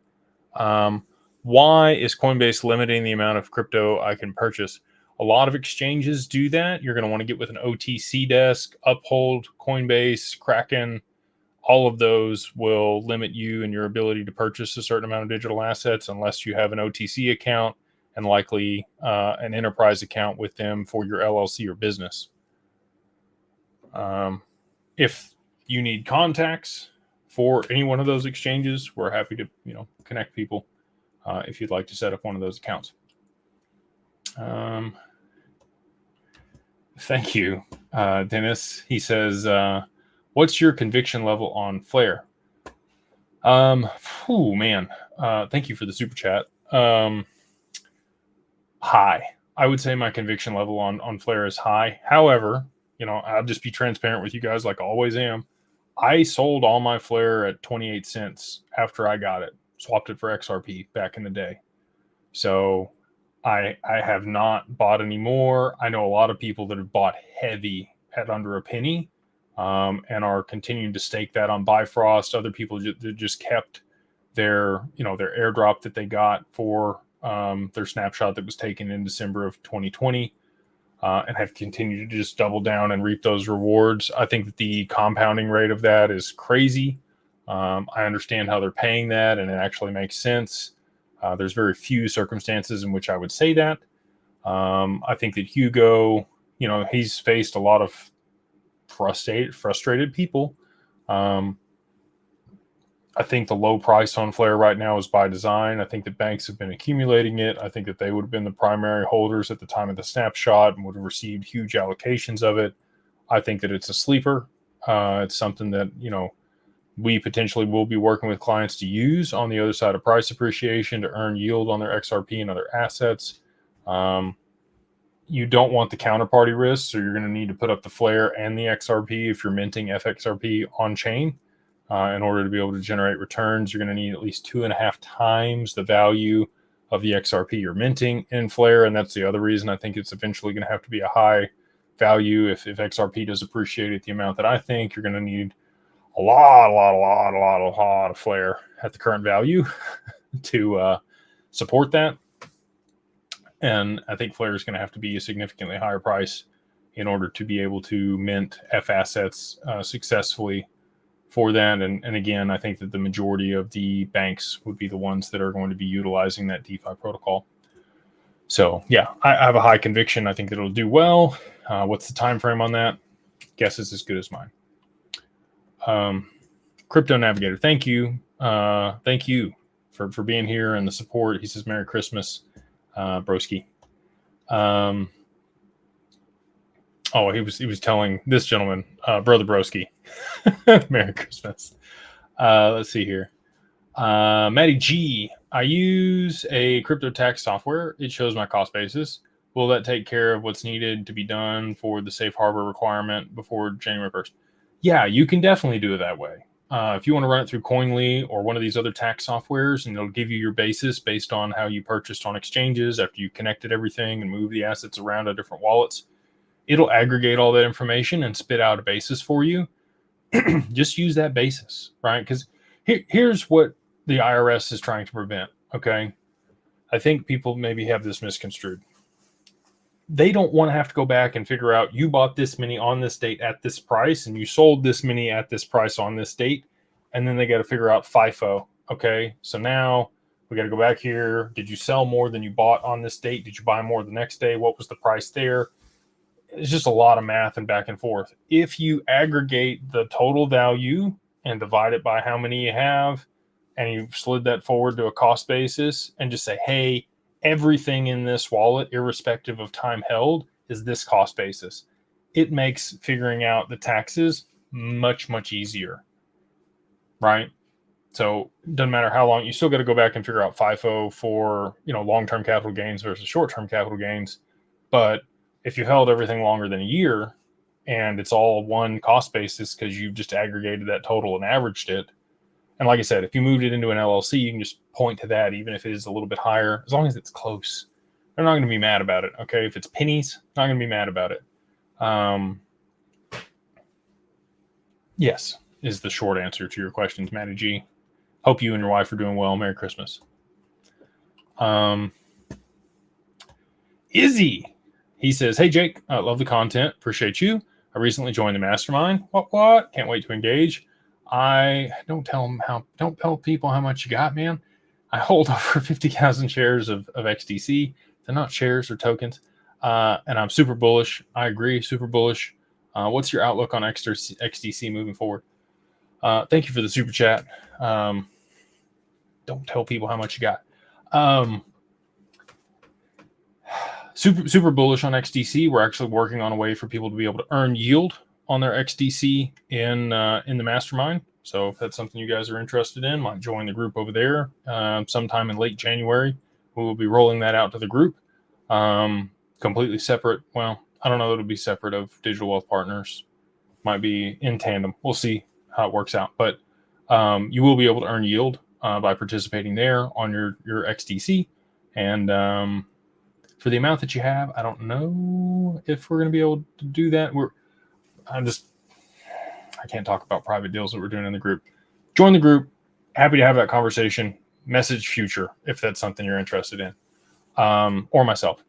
Why is Coinbase limiting the amount of crypto I can purchase? A lot of exchanges do that. You're going to want to get with an OTC desk. Uphold, Coinbase, Kraken, all of those will limit you and your ability to purchase a certain amount of digital assets unless you have an OTC account and likely an enterprise account with them for your LLC or business. If you need contacts for any one of those exchanges, we're happy to, you know, connect people if you'd like to set up one of those accounts. Thank you, Dennis. He says, what's your conviction level on Flare? Man. Thank you for the super chat. High. I would say my conviction level on Flare is high. However, you know, I'll just be transparent with you guys like I always am. I sold all my Flare at 28 cents after I got it, swapped it for XRP back in the day. So I have not bought any more. I know a lot of people that have bought heavy at under a penny and are continuing to stake that on Bifrost. Other people just kept their, you know, their airdrop that they got for their snapshot that was taken in December of 2020 and have continued to just double down and reap those rewards. I think that the compounding rate of that is crazy. I understand how they're paying that, and it actually makes sense. There's very few circumstances in which I would say that. I think that Hugo, you know, he's faced a lot of frustrated people I think the low price on Flare right now is by design. I think that banks have been accumulating it. I think that they would have been the primary holders at the time of the snapshot and would have received huge allocations of it. I think that it's a sleeper. It's something that, we potentially will be working with clients to use on the other side of price appreciation to earn yield on their XRP and other assets. You don't want the counterparty risk, so you're going to need to put up the Flare and the XRP if you're minting FXRP on chain. In order to be able to generate returns, you're going to need at least 2.5 times the value of the XRP you're minting in Flare, and that's the other reason I think it's eventually going to have to be a high value. If XRP does appreciate at the amount that I think, you're going to need a lot of Flare at the current value to support that. And I think Flare is going to have to be a significantly higher price in order to be able to mint F assets successfully for that. And again, I think that the majority of the banks would be the ones that are going to be utilizing that DeFi protocol. So yeah, I have a high conviction. I think that it'll do well. What's the time frame on that? Guess is as good as mine. Crypto Navigator, thank you. Thank you for being here and the support. He says, Merry Christmas, broski. He was telling this gentleman, Brother Broski, Merry Christmas. Let's see here. Maddie G, I use a crypto tax software. It shows my cost basis. Will that take care of what's needed to be done for the safe harbor requirement before January 1st? Yeah, you can definitely do it that way. If you want to run it through Coinly or one of these other tax softwares, and it'll give you your basis based on how you purchased on exchanges after you connected everything and moved the assets around to different wallets, it'll aggregate all that information and spit out a basis for you. Just use that basis, right? Because here's what the IRS is trying to prevent, okay? I think people maybe have this misconstrued. They don't want to have to go back and figure out you bought this many on this date at this price and you sold this many at this price on this date. And then they got to figure out FIFO. Okay. So now we got to go back here. Did you sell more than you bought on this date? Did you buy more the next day? What was the price there? It's just a lot of math and back and forth. If you aggregate the total value and divide it by how many you have, and you slid that forward to a cost basis and just say, hey, everything in this wallet, irrespective of time held, is this cost basis. It makes figuring out the taxes much, much easier, right? So it doesn't matter how long, you still got to go back and figure out FIFO for, long-term capital gains versus short-term capital gains. But if you held everything longer than a year and it's all one cost basis because you've just aggregated that total and averaged it, and like I said, if you moved it into an LLC, you can just point to that, even if it is a little bit higher, as long as it's close. They're not going to be mad about it, okay? If it's pennies, not going to be mad about it. Yes, is the short answer to your questions, Matty G. Hope you and your wife are doing well. Merry Christmas. Izzy, he says, hey, Jake, I love the content. Appreciate you. I recently joined the mastermind. What? Can't wait to engage. I don't tell people how much you got, man. I hold over 50,000 shares of XDC. They're not shares or tokens. And I'm super bullish. I agree, super bullish. What's your outlook on XDC moving forward? Thank you for the super chat. Don't tell people how much you got. Super bullish on XDC. We're actually working on a way for people to be able to earn yield on their XDC in the mastermind. So if that's something you guys are interested in, might join the group over there sometime in late January. We will be rolling that out to the group. Completely separate. Well, I don't know that it'll be separate of Digital Wealth Partners. Might be in tandem. We'll see how it works out. But you will be able to earn yield by participating there on your XDC. And for the amount that you have, I don't know if we're going to be able to do that. I can't talk about private deals that we're doing in the group. Join the group. Happy to have that conversation. Message future if that's something you're interested in, or myself.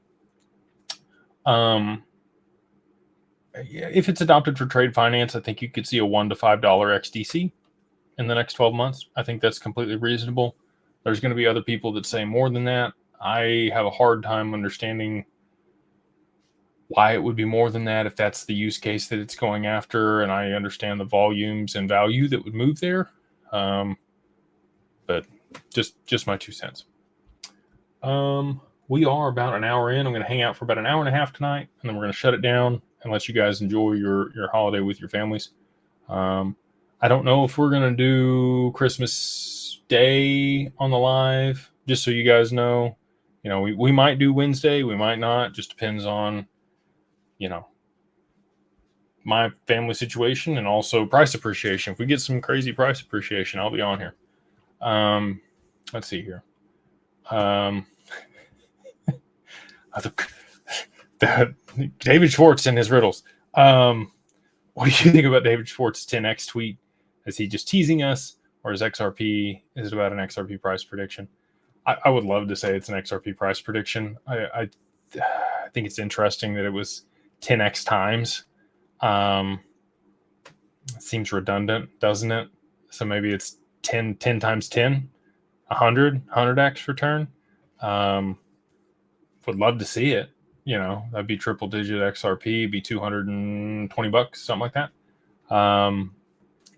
If it's adopted for trade finance, I think you could see a $1 to $5 XDC in the next 12 months. I think that's completely reasonable. There's going to be other people that say more than that. I have a hard time understanding why it would be more than that if that's the use case that it's going after, and I understand the volumes and value that would move there. But just my 2 cents. We are about an hour in. I'm going to hang out for about an hour and a half tonight, and then we're going to shut it down and let you guys enjoy your holiday with your families. I don't know if we're going to do Christmas Day on the live, just so you guys know. You know, we might do Wednesday, we might not. Just depends on, you know, my family situation and also price appreciation. If we get some crazy price appreciation, I'll be on here. Let's see here. David Schwartz and his riddles. What do you think about David Schwartz's 10x tweet? Is he just teasing us, or is it about an XRP price prediction? I would love to say it's an XRP price prediction. I think it's interesting that it was 10x times. It seems redundant, doesn't it? So maybe it's 10 times 10, 100x return. Would love to see it. You know, that'd be triple digit XRP, be $220, something like that.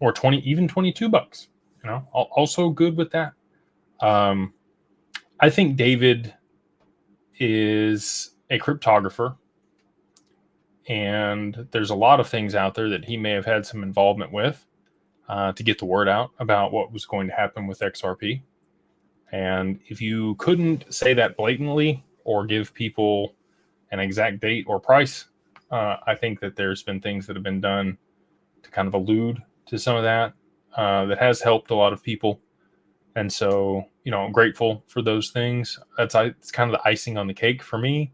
Or 20, even $22, you know, also good with that. I think David is a cryptographer, and there's a lot of things out there that he may have had some involvement with to get the word out about what was going to happen with XRP. And if you couldn't say that blatantly or give people an exact date or price, I think that there's been things that have been done to kind of allude to some of that that has helped a lot of people. And so, you know, I'm grateful for those things. It's kind of the icing on the cake for me.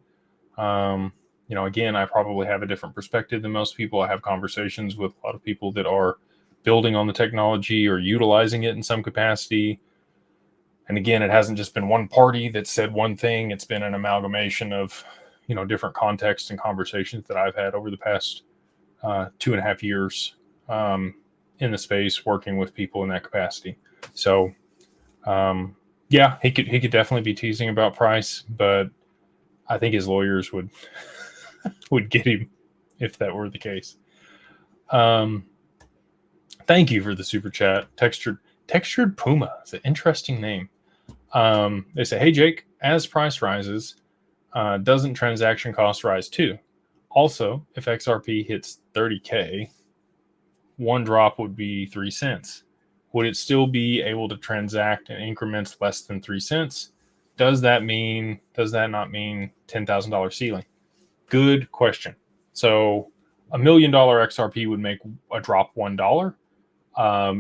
You know, again, I probably have a different perspective than most people. I have conversations with a lot of people that are building on the technology or utilizing it in some capacity. And again, it hasn't just been one party that said one thing. It's been an amalgamation of, you know, different contexts and conversations that I've had over the past 2.5 years in the space, working with people in that capacity. So, yeah, he could definitely be teasing about price, but I think his lawyers would get him if that were the case. Thank you for the super chat. Textured Puma is an interesting name. They say, hey, Jake, as price rises, doesn't transaction cost rise too? Also, if XRP hits 30K, one drop would be 3 cents. Would it still be able to transact in increments less than 3 cents? Does that not mean $10,000 ceiling? Good question. So $1 million XRP would make a drop $1.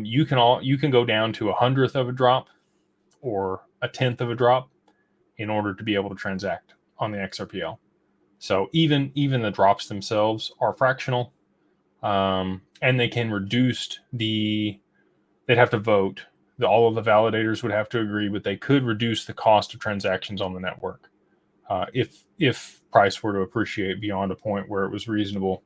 You can go down to 1/100th of a drop or 1/10th of a drop in order to be able to transact on the XRPL. So even the drops themselves are fractional, and they can reduce they'd have to vote. All of the validators would have to agree, but they could reduce the cost of transactions on the network if price were to appreciate beyond a point where it was reasonable,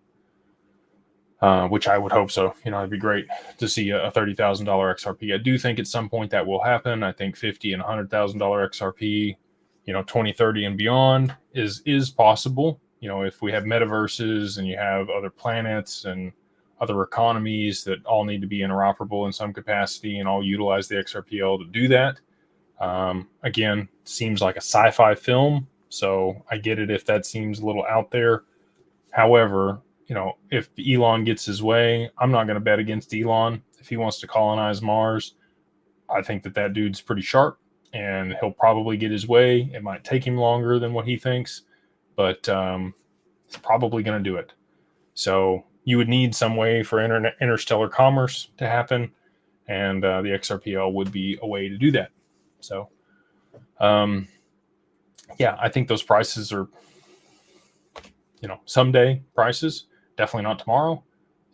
which I would hope so. You know, it'd be great to see a $30,000 XRP. I do think at some point that will happen. I think $50,000 and $100,000 XRP, you know, 2030 and beyond is possible. You know, if we have metaverses and you have other planets and other economies that all need to be interoperable in some capacity and all utilize the XRPL to do that. Again, seems like a sci-fi film, so I get it if that seems a little out there. However, you know, if Elon gets his way, I'm not going to bet against Elon. If he wants to colonize Mars, I think that dude's pretty sharp, and he'll probably get his way. It might take him longer than what he thinks, but he's probably going to do it. So you would need some way for interstellar commerce to happen, and the XRPL would be a way to do that. So, yeah, I think those prices are, you know, someday prices, definitely not tomorrow.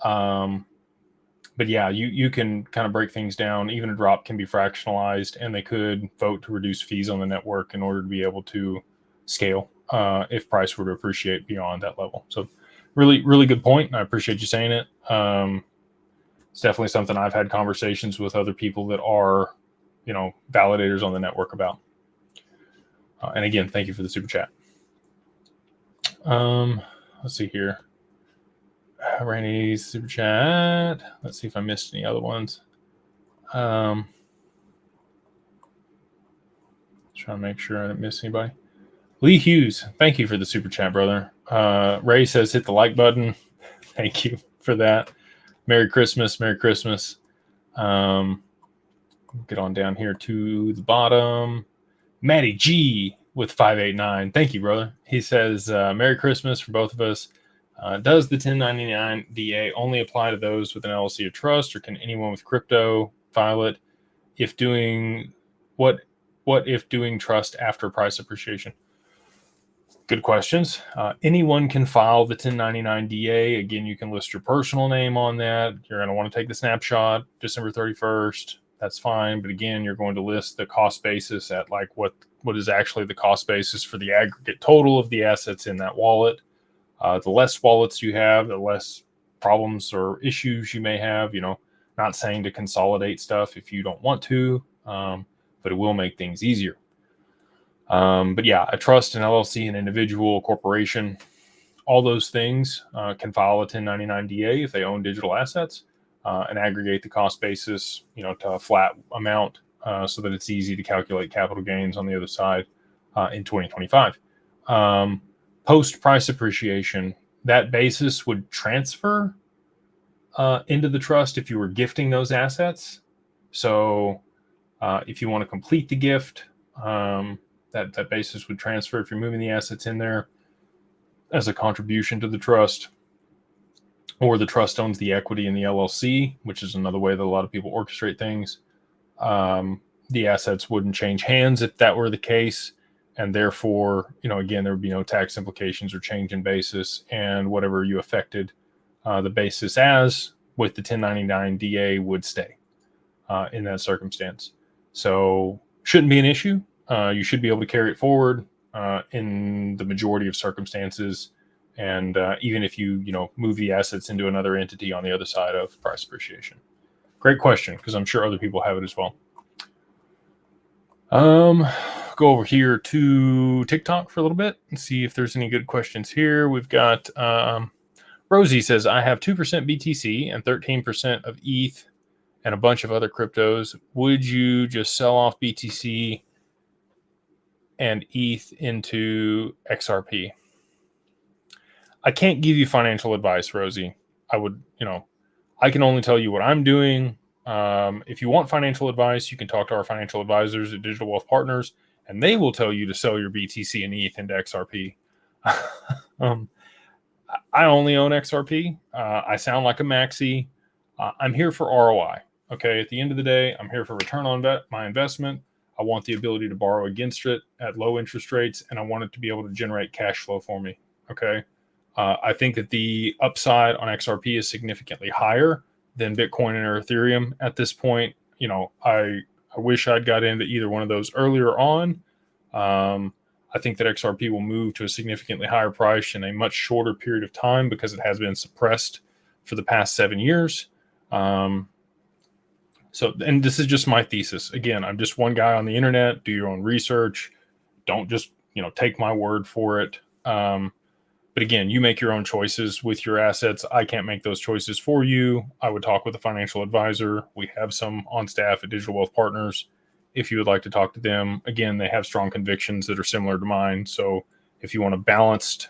But yeah, you can kind of break things down. Even a drop can be fractionalized, and they could vote to reduce fees on the network in order to be able to scale if price were to appreciate beyond that level. So really, really good point. I appreciate you saying it. It's definitely something I've had conversations with other people that are, you know, validators on the network about. And again, thank you for the super chat. let's see here. Randy's super chat. Let's see if I missed any other ones. Trying to make sure I didn't miss anybody. Lee Hughes, thank you for the super chat, brother. Ray says hit the like button. Thank you for that. Merry Christmas. Merry Christmas. Get on down here to the bottom. Matty G with 589. Thank you, brother. He says, Merry Christmas for both of us. Does the 1099 DA only apply to those with an LLC or trust, or can anyone with crypto file it? If doing what if doing trust after price appreciation? Good questions. Anyone can file the 1099 DA. Again, you can list your personal name on that. You're going to want to take the snapshot December 31st. That's fine. But again, you're going to list the cost basis at like what is actually the cost basis for the aggregate total of the assets in that wallet. The less wallets you have, the less problems or issues you may have. Not saying to consolidate stuff if you don't want to, but it will make things easier. But yeah, a trust, an LLC, an individual, corporation, all those things can file a 1099 DA if they own digital assets and aggregate the cost basis, to a flat amount so that it's easy to calculate capital gains on the other side in 2025. Post price appreciation, that basis would transfer into the trust if you were gifting those assets. So if you want to complete the gift, that basis would transfer if you're moving the assets in there as a contribution to the trust, or the trust owns the equity in the LLC, which is another way that a lot of people orchestrate things. The assets wouldn't change hands if that were the case. And therefore, again, there would be no tax implications or change in basis, and whatever you affected the basis as with the 1099 DA would stay in that circumstance. So shouldn't be an issue. You should be able to carry it forward in the majority of circumstances. And even if you move the assets into another entity on the other side of price appreciation. Great question, because I'm sure other people have it as well. Go over here to TikTok for a little bit and see if there's any good questions here. We've got Rosie says, I have 2% BTC and 13% of ETH and a bunch of other cryptos. Would you just sell off BTC and ETH into XRP? I can't give you financial advice, Rosie. I can only tell you what I'm doing. If you want financial advice, you can talk to our financial advisors at Digital Wealth Partners, and they will tell you to sell your BTC and ETH into XRP. I only own XRP. I sound like a maxi. I'm here for ROI. Okay. At the end of the day, I'm here for return on my investment. I want the ability to borrow against it at low interest rates, and I want it to be able to generate cash flow for me. Okay. I think that the upside on XRP is significantly higher than Bitcoin or Ethereum at this point. I wish I'd got into either one of those earlier on. I think that XRP will move to a significantly higher price in a much shorter period of time because it has been suppressed for the past 7 years. And this is just my thesis. Again, I'm just one guy on the internet. Do your own research. Don't just, take my word for it. But again, you make your own choices with your assets. I can't make those choices for you. I would talk with a financial advisor. We have some on staff at Digital Wealth Partners. If you would like to talk to them, again, they have strong convictions that are similar to mine. So if you want a balanced,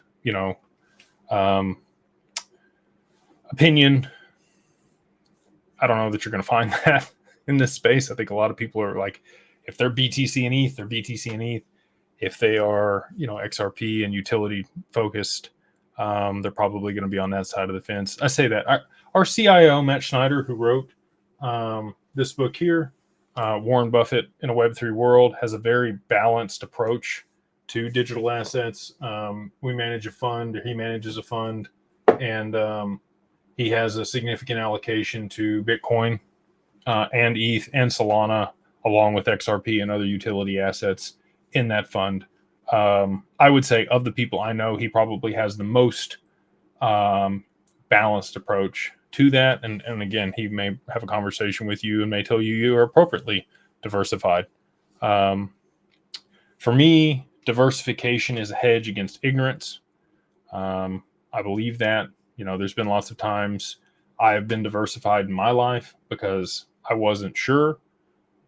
opinion, I don't know that you're going to find that in this space. I think a lot of people are like, if they're BTC and ETH, they're BTC and ETH. If they are, XRP and utility focused, they're probably going to be on that side of the fence. I say that our CIO, Matt Schneider, who wrote this book here, Warren Buffett in a Web3 World, has a very balanced approach to digital assets. We manage a fund, or he manages a fund, and he has a significant allocation to Bitcoin and ETH and Solana, along with XRP and other utility assets in that fund. I would say of the people I know, he probably has the most balanced approach to that. And again, he may have a conversation with you and may tell you are appropriately diversified. For me, diversification is a hedge against ignorance. I'm I believe that. There's been lots of times I have been diversified in my life because I wasn't sure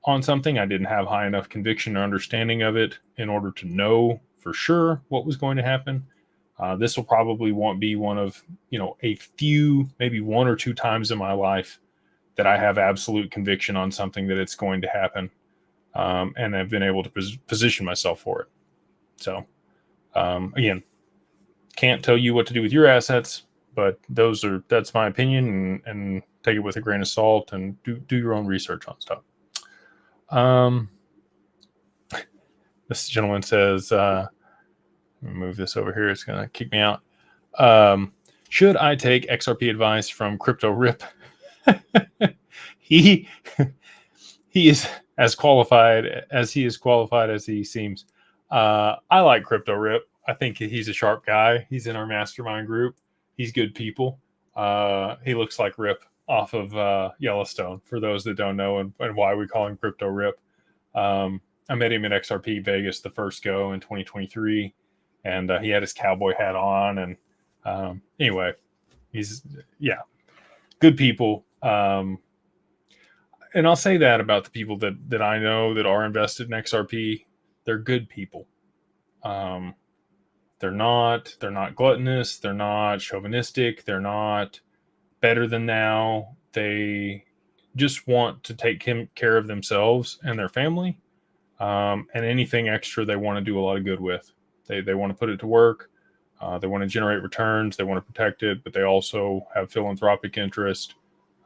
on something. I didn't have high enough conviction or understanding of it in order to know for sure what was going to happen. This will probably won't be one of, a few, maybe one or two times in my life that I have absolute conviction on something that it's going to happen. And I've been able to position myself for it. So, again, can't tell you what to do with your assets, but that's my opinion, and take it with a grain of salt and do your own research on stuff. This gentleman says, let me move this over here. It's going to kick me out. Should I take XRP advice from Crypto Rip? He is as qualified as he seems. I like Crypto Rip. I think he's a sharp guy. He's in our mastermind group. He's good people. He looks like Rip off of Yellowstone, for those that don't know, and why we call him Crypto Rip. I met him at XRP Vegas the first go in 2023, and he had his cowboy hat on. And anyway, he's good people. And I'll say that about the people that I know that are invested in XRP. They're good people. They're not gluttonous. They're not chauvinistic. They're not better than thou. They just want to take care of themselves and their family. And anything extra they want to do a lot of good with. They want to put it to work. They want to generate returns. They want to protect it, but they also have philanthropic interest.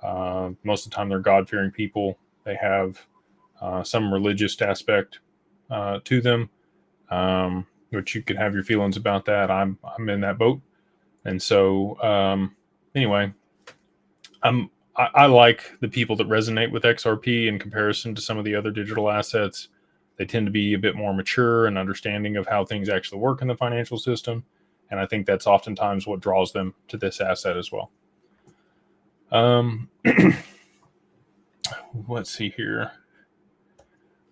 Most of the time, they're God-fearing people. They have some religious aspect to them, which you can have your feelings about that. I'm in that boat, and so anyway, I like the people that resonate with XRP in comparison to some of the other digital assets. They tend to be a bit more mature and understanding of how things actually work in the financial system, and I think that's oftentimes what draws them to this asset as well. Let's see here.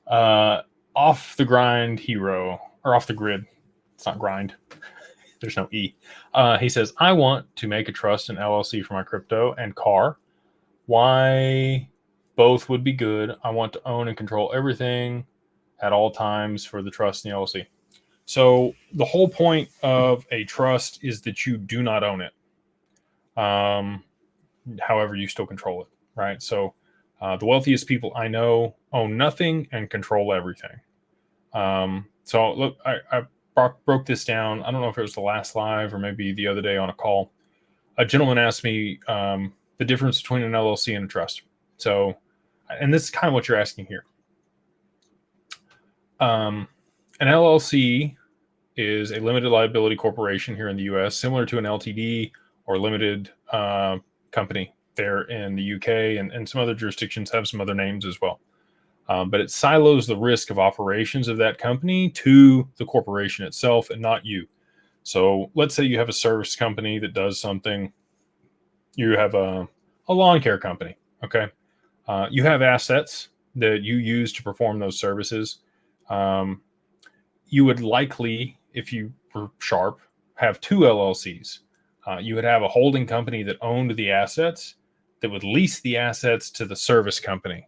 Off the grind hero, or off the grid. It's not grind. There's no E. He says, I want to make a trust and LLC for my crypto and car. Why both would be good. I want to own and control everything at all times for the trust and the LLC. So the whole point of a trust is that you do not own it. However, you still control it, right? So the wealthiest people I know own nothing and control everything. So look, I broke this down. I don't know if it was the last live or maybe the other day on a call. A gentleman asked me the difference between an LLC and a trust. So, and this is kind of what you're asking here. An LLC is a limited liability corporation here in the US, similar to an LTD or limited company there in the UK, and some other jurisdictions have some other names as well. But it silos the risk of operations of that company to the corporation itself and not you. So let's say you have a service company that does something. You have a lawn care company, okay? You have assets that you use to perform those services. You would likely, if you were sharp, have two LLCs. You would have a holding company that owned the assets that would lease the assets to the service company,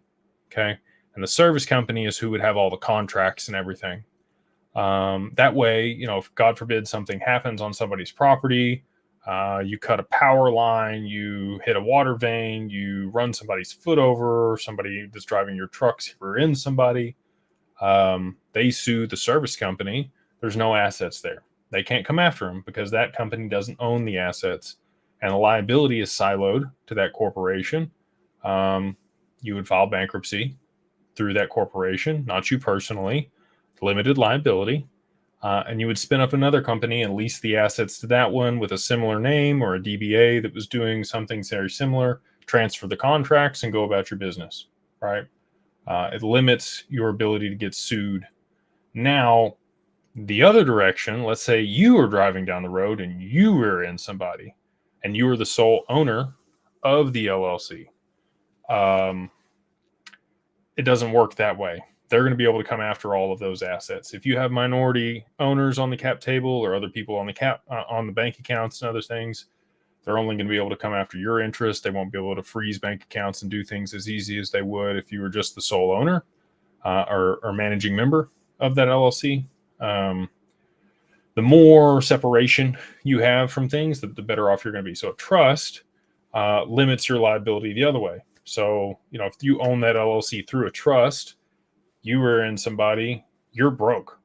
okay? And the service company is who would have all the contracts and everything. That way, if God forbid something happens on somebody's property, you cut a power line, you hit a water vein, you run somebody's foot over, somebody that's driving your trucks rear ends somebody, they sue the service company. There's no assets there. They can't come after them because that company doesn't own the assets, and the liability is siloed to that corporation. You would file bankruptcy through that corporation, not you personally, limited liability. And you would spin up another company and lease the assets to that one with a similar name or a DBA that was doing something very similar, transfer the contracts and go about your business, right? It limits your ability to get sued. Now, the other direction, let's say you are driving down the road and you rear end somebody and you are the sole owner of the LLC. It doesn't work that way. they're going to be able to come after all of those assets. If you have minority owners on the cap table or other people on the on the bank accounts and other things, they're only going to be able to come after your interest. They won't be able to freeze bank accounts and do things as easy as they would if you were just the sole owner or managing member of that LLC. The more separation you have from things, the better off you're going to be. So a trust limits your liability the other way. So, if you own that LLC through a trust, you were in somebody, you're broke,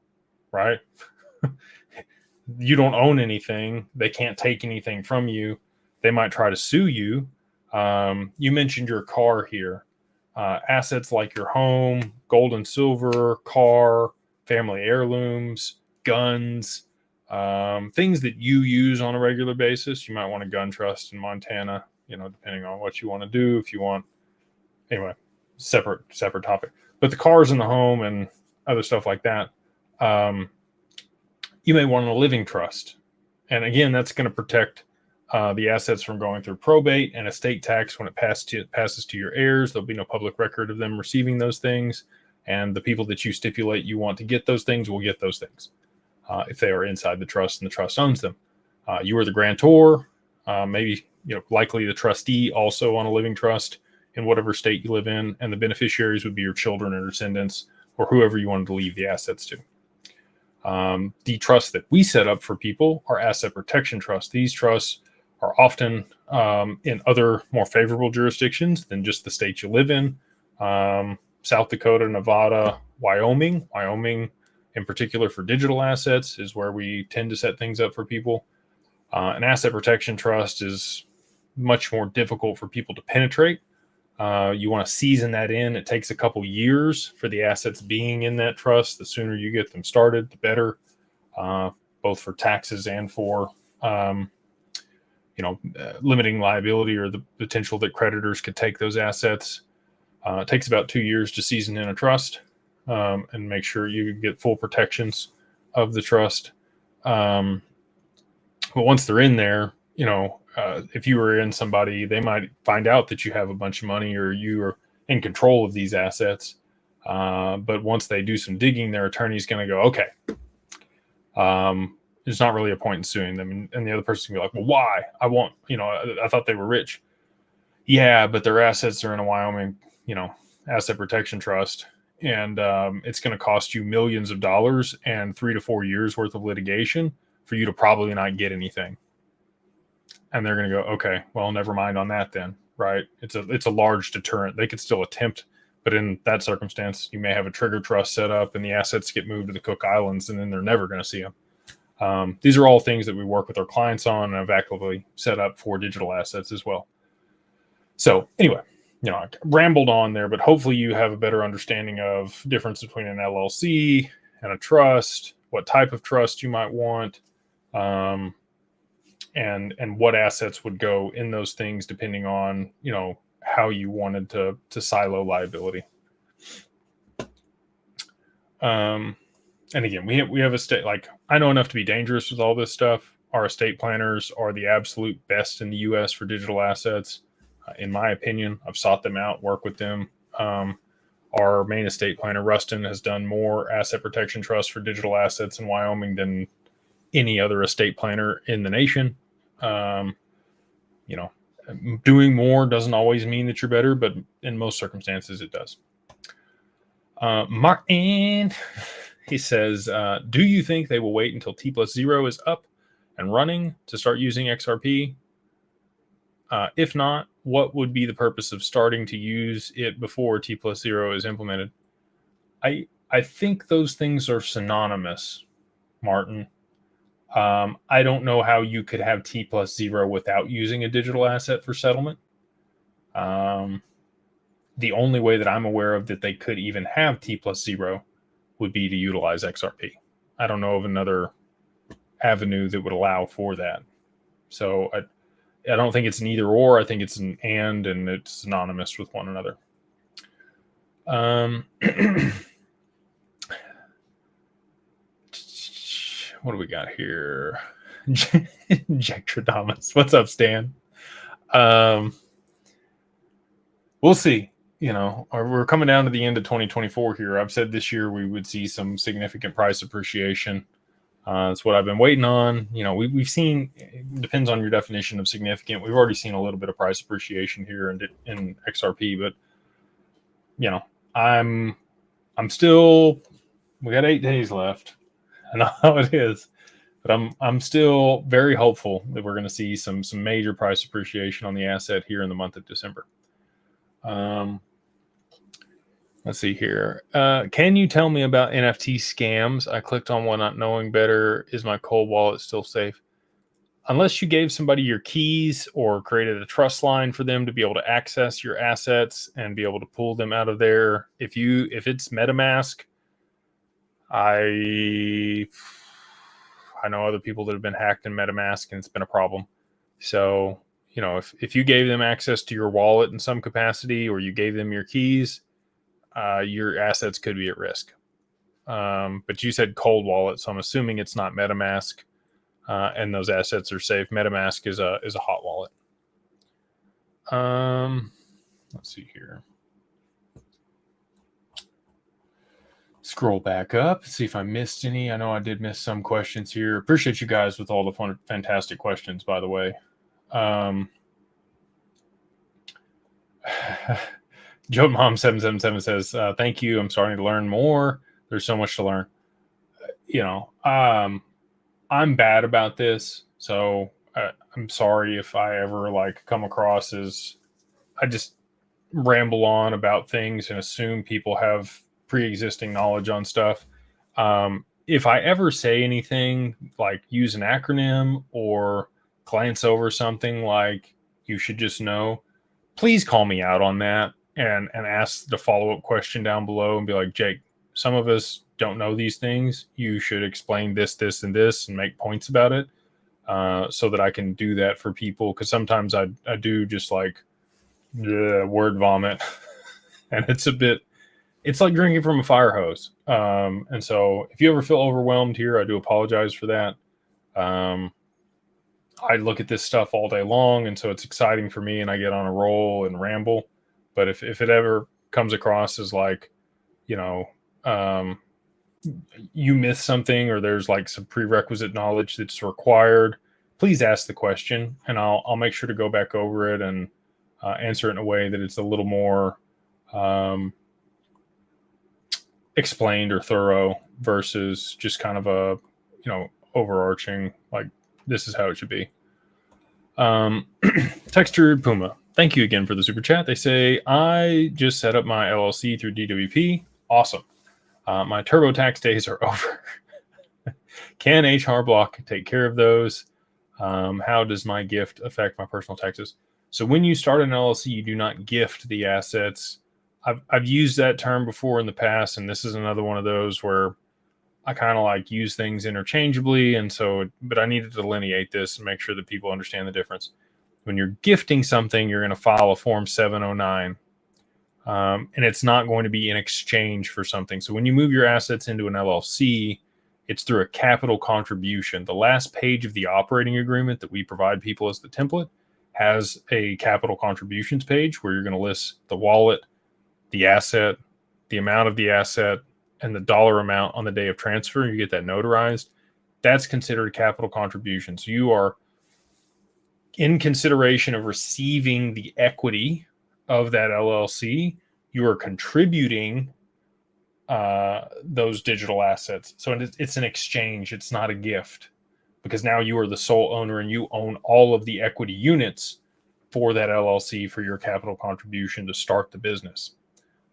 right? You don't own anything. They can't take anything from you. They might try to sue you. You mentioned your car here. Assets like your home, gold and silver, car, family heirlooms, guns, things that you use on a regular basis. You might want a gun trust in Montana, depending on what you want to do. If you want, anyway, separate topic. But the cars in the home and other stuff like that, you may want a living trust. And again, that's going to protect the assets from going through probate and estate tax. When it passes to your heirs, there'll be no public record of them receiving those things. And the people that you stipulate you want to get those things will get those things if they are inside the trust and the trust owns them. You are the grantor, maybe likely the trustee also on a living trust in whatever state you live in, and the beneficiaries would be your children or descendants or whoever you wanted to leave the assets to. The trusts that we set up for people are asset protection trusts. These trusts are often in other more favorable jurisdictions than just the state you live in. South Dakota, Nevada, Wyoming in particular for digital assets is where we tend to set things up for people. An asset protection trust is much more difficult for people to penetrate. You want to season that in. It takes a couple years for the assets being in that trust. The sooner you get them started, the better, both for taxes and for limiting liability or the potential that creditors could take those assets. It takes about 2 years to season in a trust and make sure you get full protections of the trust. But once they're in there, if you were in somebody, they might find out that you have a bunch of money or you are in control of these assets. But once they do some digging, their attorney's going to go, okay, there's not really a point in suing them. And the other person can be like, well, why? I thought they were rich. Yeah, but their assets are in a Wyoming, asset protection trust. And it's going to cost you millions of dollars and 3 to 4 years worth of litigation for you to probably not get anything. And they're going to go, okay, well, never mind on that then, right? It's a large deterrent. They could still attempt, but in that circumstance, you may have a trigger trust set up and the assets get moved to the Cook Islands and then they're never going to see them. These are all things that we work with our clients on and have actively set up for digital assets as well. So anyway, I rambled on there, but hopefully you have a better understanding of the difference between an LLC and a trust, what type of trust you might want, and what assets would go in those things depending on, how you wanted to silo liability. And again, we have estate, like I know enough to be dangerous with all this stuff. Our estate planners are the absolute best in the US for digital assets. In my opinion, I've sought them out, work with them. Our main estate planner, Rustin, has done more asset protection trusts for digital assets in Wyoming than any other estate planner in the nation. Doing more doesn't always mean that you're better, but in most circumstances it does. Martin, he says, do you think they will wait until T+0 is up and running to start using XRP? If not, what would be the purpose of starting to use it before T+0 is implemented? I think those things are synonymous, Martin. I don't know how you could have T+0 without using a digital asset for settlement. The only way that I'm aware of that they could even have T+0 would be to utilize XRP. I don't know of another avenue that would allow for that. So I don't think it's an either or. I think it's an and it's synonymous with one another. What do we got here? Jack Tradamus. What's up, Stan? We'll see. we're coming down to the end of 2024 here. I've said this year we would see some significant price appreciation. That's what I've been waiting on. We've seen, it depends on your definition of significant. We've already seen a little bit of price appreciation here in XRP, but I'm still, we got 8 days left. I know how it is, but I'm still very hopeful that we're going to see some major price appreciation on the asset here in the month of December. Let's see here. Can you tell me about NFT scams? I clicked on one not knowing better. Is my cold wallet still safe? Unless you gave somebody your keys or created a trust line for them to be able to access your assets and be able to pull them out of there. If it's MetaMask, I know other people that have been hacked in MetaMask and it's been a problem. So, if you gave them access to your wallet in some capacity or you gave them your keys, your assets could be at risk. But you said cold wallet, so I'm assuming it's not MetaMask, and those assets are safe. MetaMask is a hot wallet. Let's see here. Scroll back up, see if I missed any. I know I did miss some questions here. Appreciate you guys with all the fantastic questions, by the way. Joe Mom 777 says, thank you. I'm starting to learn more. There's so much to learn. I'm bad about this. So I'm sorry if I ever come across as I just ramble on about things and assume people have pre-existing knowledge on stuff. If I ever say anything like use an acronym or glance over something like you should just know, please call me out on that and ask the follow-up question down below and be like, Jake, some of us don't know these things. You should explain this, this, and this and make points about it so that I can do that for people. Because sometimes I do just word vomit and it's like drinking from a fire hose. And so if you ever feel overwhelmed here, I do apologize for that. I look at this stuff all day long, and so it's exciting for me and I get on a roll and ramble. But if it ever comes across as you miss something or there's some prerequisite knowledge that's required, please ask the question and I'll make sure to go back over it and answer it in a way that it's a little more explained or thorough versus just kind of a overarching this is how it should be. Textured Puma, thank you again for the super chat. They say, I just set up my LLC through DWP. Awesome. My TurboTax days are over. Can HR Block take care of those? How does my gift affect my personal taxes? So when you start an LLC, you do not gift the assets. I've used that term before in the past, and this is another one of those where I kind of use things interchangeably. And so, but I needed to delineate this and make sure that people understand the difference. When you're gifting something, you're going to file a Form 709. And it's not going to be in exchange for something. So when you move your assets into an LLC, it's through a capital contribution. The last page of the operating agreement that we provide people as the template has a capital contributions page where you're going to list the wallet, the asset, the amount of the asset, and the dollar amount on the day of transfer. You get that notarized. That's considered a capital contribution. So you are in consideration of receiving the equity of that LLC. You are contributing those digital assets. So it's an exchange. It's not a gift because now you are the sole owner and you own all of the equity units for that LLC for your capital contribution to start the business.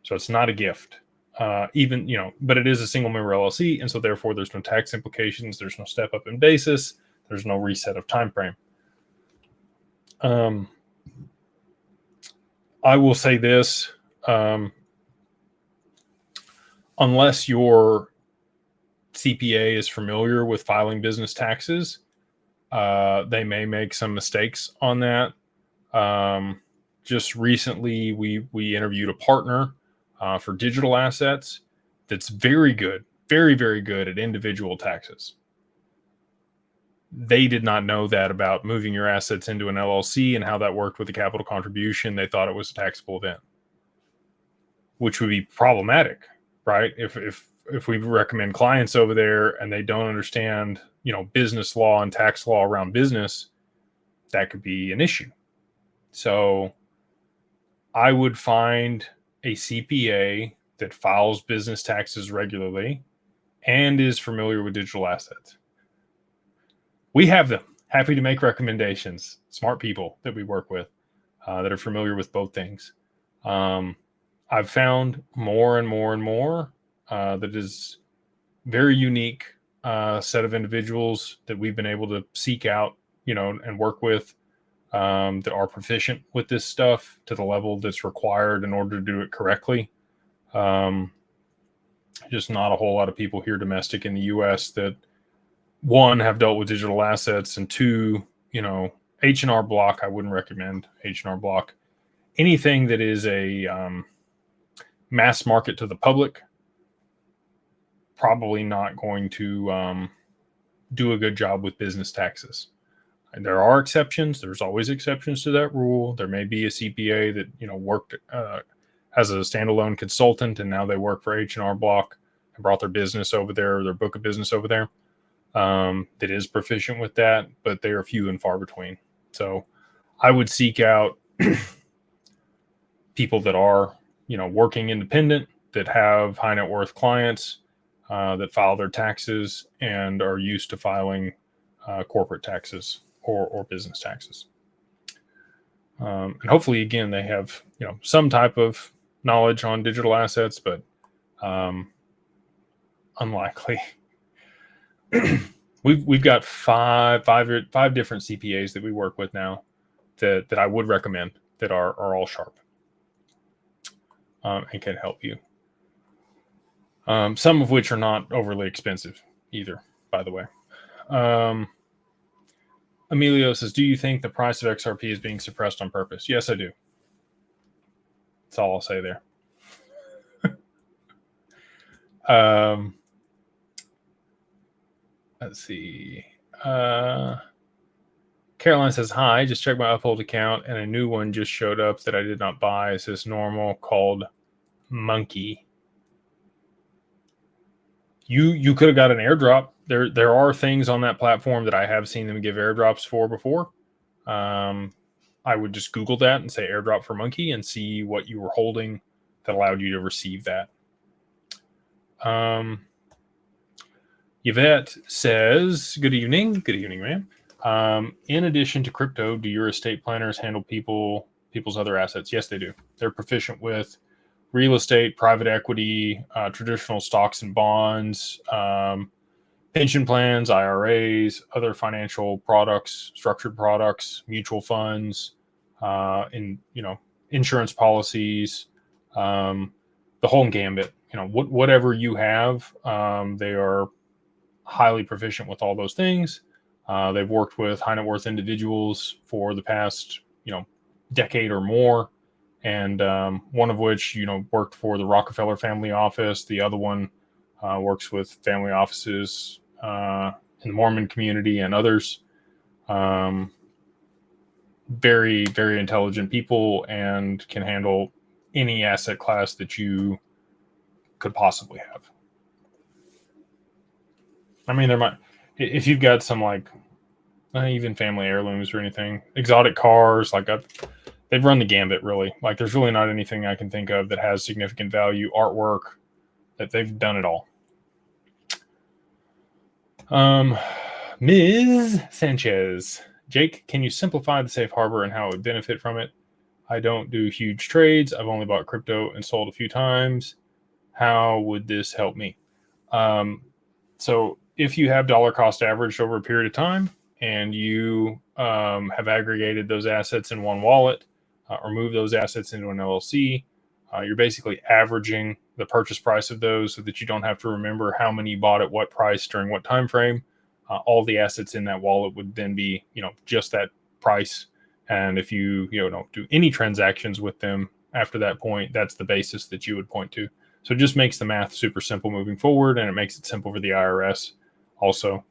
So it's not a gift. But it is a single member LLC, and so therefore there's no tax implications, there's no step up in basis, there's no reset of time frame. I will say this, unless your CPA is familiar with filing business taxes, they may make some mistakes on that. Just recently, we interviewed a partner for digital assets that's very good, very, very good at individual taxes. They did not know that about moving your assets into an LLC and how that worked with the capital contribution. They thought it was a taxable event. which would be problematic, right? If we recommend clients over there and they don't understand, business law and tax law around business, that could be an issue. So I would find a CPA that files business taxes regularly and is familiar with digital assets. We have them. Happy to make recommendations. Smart people that we work with that are familiar with both things. I've found more and more and more that is very unique set of individuals that we've been able to seek out, and work with that are proficient with this stuff to the level that's required in order to do it correctly. Just not a whole lot of people here domestic in the US that, one, have dealt with digital assets, and two, H&R Block. I wouldn't recommend H&R Block. Anything that is a mass market to the public, probably not going to do a good job with business taxes. And there are exceptions. There's always exceptions to that rule. There may be a CPA that worked as a standalone consultant, and now they work for H&R Block and brought their business over there, their book of business over there. That is proficient with that, but they are few and far between. So I would seek out people that are, working independent, that have high net worth clients, that file their taxes and are used to filing corporate taxes or business taxes. And hopefully, again, they have, some type of knowledge on digital assets, but unlikely. We've got five different CPAs that we work with now that I would recommend that are all sharp and can help you. Some of which are not overly expensive either, by the way. Emilio says, do you think the price of XRP is being suppressed on purpose? Yes, I do. That's all I'll say there. Let's see. Caroline says, hi, just checked my Uphold account and a new one just showed up that I did not buy. Is this normal? Called Monkey. You could have got an airdrop. There are things on that platform that I have seen them give airdrops for before. I would just Google that and say airdrop for Monkey and see what you were holding that allowed you to receive that. Yvette says, good evening. Good evening, ma'am. In addition to crypto, do your estate planners handle people's other assets? Yes, they do. They're proficient with real estate, private equity, traditional stocks and bonds, pension plans, IRAs, other financial products, structured products, mutual funds, insurance policies, the whole gambit. Whatever you have, they are highly proficient with all those things. They've worked with high net worth individuals for the past, decade or more. And one of which, worked for the Rockefeller family office. The other one works with family offices in the Mormon community and others. Very, very intelligent people and can handle any asset class that you could possibly have. I mean, there might, if you've got some even family heirlooms or anything, exotic cars, they've run the gambit, really. There's really not anything I can think of that has significant value, artwork, that they've done it all. Ms. Sanchez, Jake, can you simplify the safe harbor and how it would benefit from it? I don't do huge trades. I've only bought crypto and sold a few times. How would this help me? So if you have dollar cost averaged over a period of time and you have aggregated those assets in one wallet, or move those assets into an LLC, you're basically averaging the purchase price of those so that you don't have to remember how many you bought at what price during what time frame. All the assets in that wallet would then be, just that price. And if you, don't do any transactions with them after that point, that's the basis that you would point to. So it just makes the math super simple moving forward, and it makes it simple for the IRS also.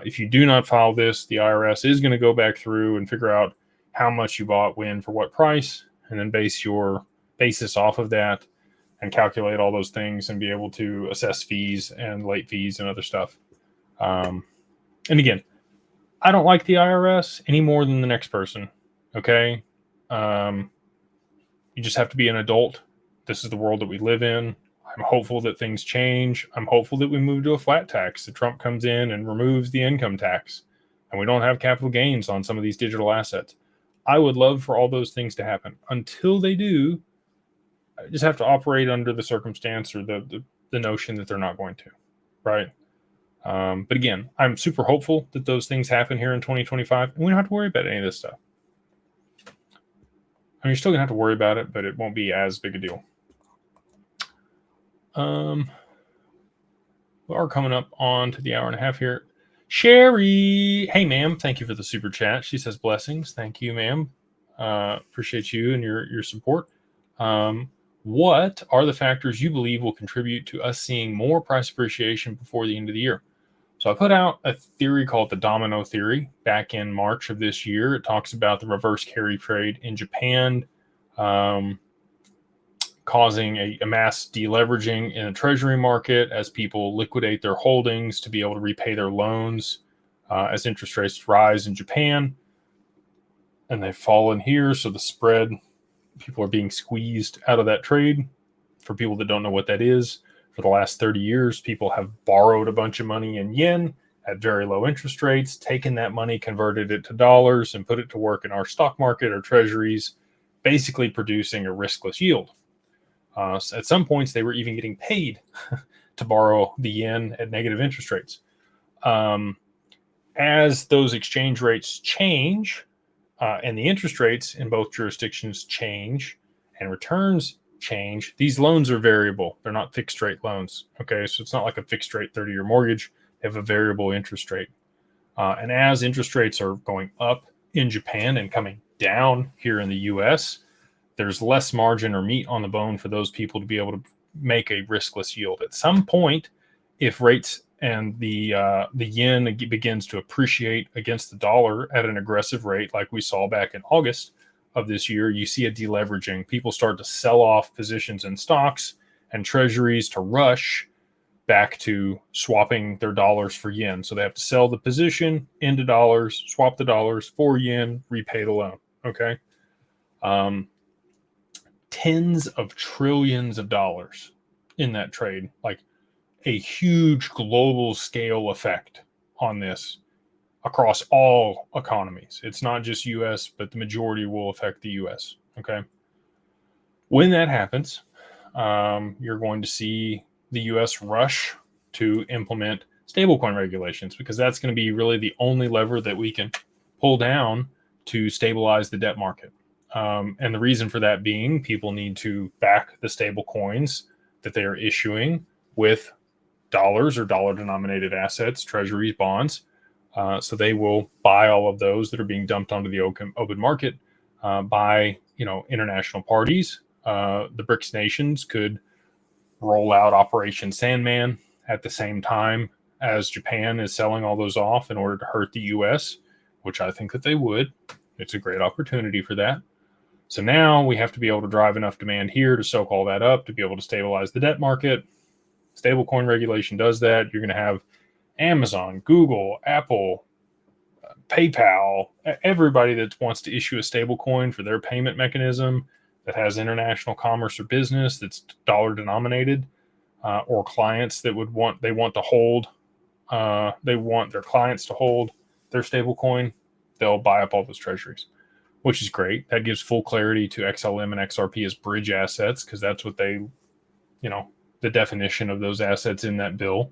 If you do not file this, the IRS is going to go back through and figure out how much you bought, when, for what price, and then base your basis off of that. and calculate all those things and be able to assess fees and late fees and other stuff. And again, I don't like the IRS any more than the next person. Okay. You just have to be an adult. This is the world that we live in. I'm hopeful that things change. I'm hopeful that we move to a flat tax, that Trump comes in and removes the income tax, and we don't have capital gains on some of these digital assets. I would love for all those things to happen. Until they do, I just have to operate under the circumstance or the notion that they're not going to, right? But again, I'm super hopeful that those things happen here in 2025, and we don't have to worry about any of this stuff. I mean, you're still gonna have to worry about it, but it won't be as big a deal. We are coming up on to the hour and a half here. Sherry, hey ma'am, thank you for the super chat. She says blessings. Thank you, ma'am. Appreciate you and your support. What are the factors you believe will contribute to us seeing more price appreciation before the end of the year? So I put out a theory called the domino theory back in March of this year. It talks about the reverse carry trade in Japan causing a mass deleveraging in the treasury market as people liquidate their holdings to be able to repay their loans as interest rates rise in Japan. And they've fallen here, so the spread, people are being squeezed out of that trade. For people that don't know what that is, for the last 30 years, people have borrowed a bunch of money in yen at very low interest rates, taken that money, converted it to dollars, and put it to work in our stock market or treasuries, basically producing a riskless yield. So at some points, they were even getting paid to borrow the yen at negative interest rates. As those exchange rates change and the interest rates in both jurisdictions change and returns change, these loans are variable. They're not fixed rate loans. Okay, so it's not like a fixed rate 30-year mortgage. They have a variable interest rate. And as interest rates are going up in Japan and coming down here in the US, there's less margin or meat on the bone for those people to be able to make a riskless yield. At some point, if rates and the yen begins to appreciate against the dollar at an aggressive rate, like we saw back in August of this year, you see a deleveraging. People start to sell off positions in stocks and treasuries to rush back to swapping their dollars for yen. So they have to sell the position into dollars, swap the dollars for yen, repay the loan. Okay. Tens of trillions of dollars in that trade, like a huge global scale effect on this across all economies. It's not just US, but the majority will affect the US. Okay. When that happens, you're going to see the US rush to implement stablecoin regulations, because that's going to be really the only lever that we can pull down to stabilize the debt market. And the reason for that being, people need to back the stable coins that they are issuing with dollars or dollar denominated assets, treasuries, bonds. So they will buy all of those that are being dumped onto the open market by international parties. The BRICS nations could roll out Operation Sandman at the same time as Japan is selling all those off in order to hurt the US, which I think that they would. It's a great opportunity for that. So now we have to be able to drive enough demand here to soak all that up to be able to stabilize the debt market. Stablecoin regulation does that. You're going to have Amazon, Google, Apple, PayPal, everybody that wants to issue a stablecoin for their payment mechanism that has international commerce or business that's dollar denominated, or clients that want to hold, they want their clients to hold their stablecoin. They'll buy up all those treasuries, which is great. That gives full clarity to XLM and XRP as bridge assets, because that's what they, the definition of those assets in that bill.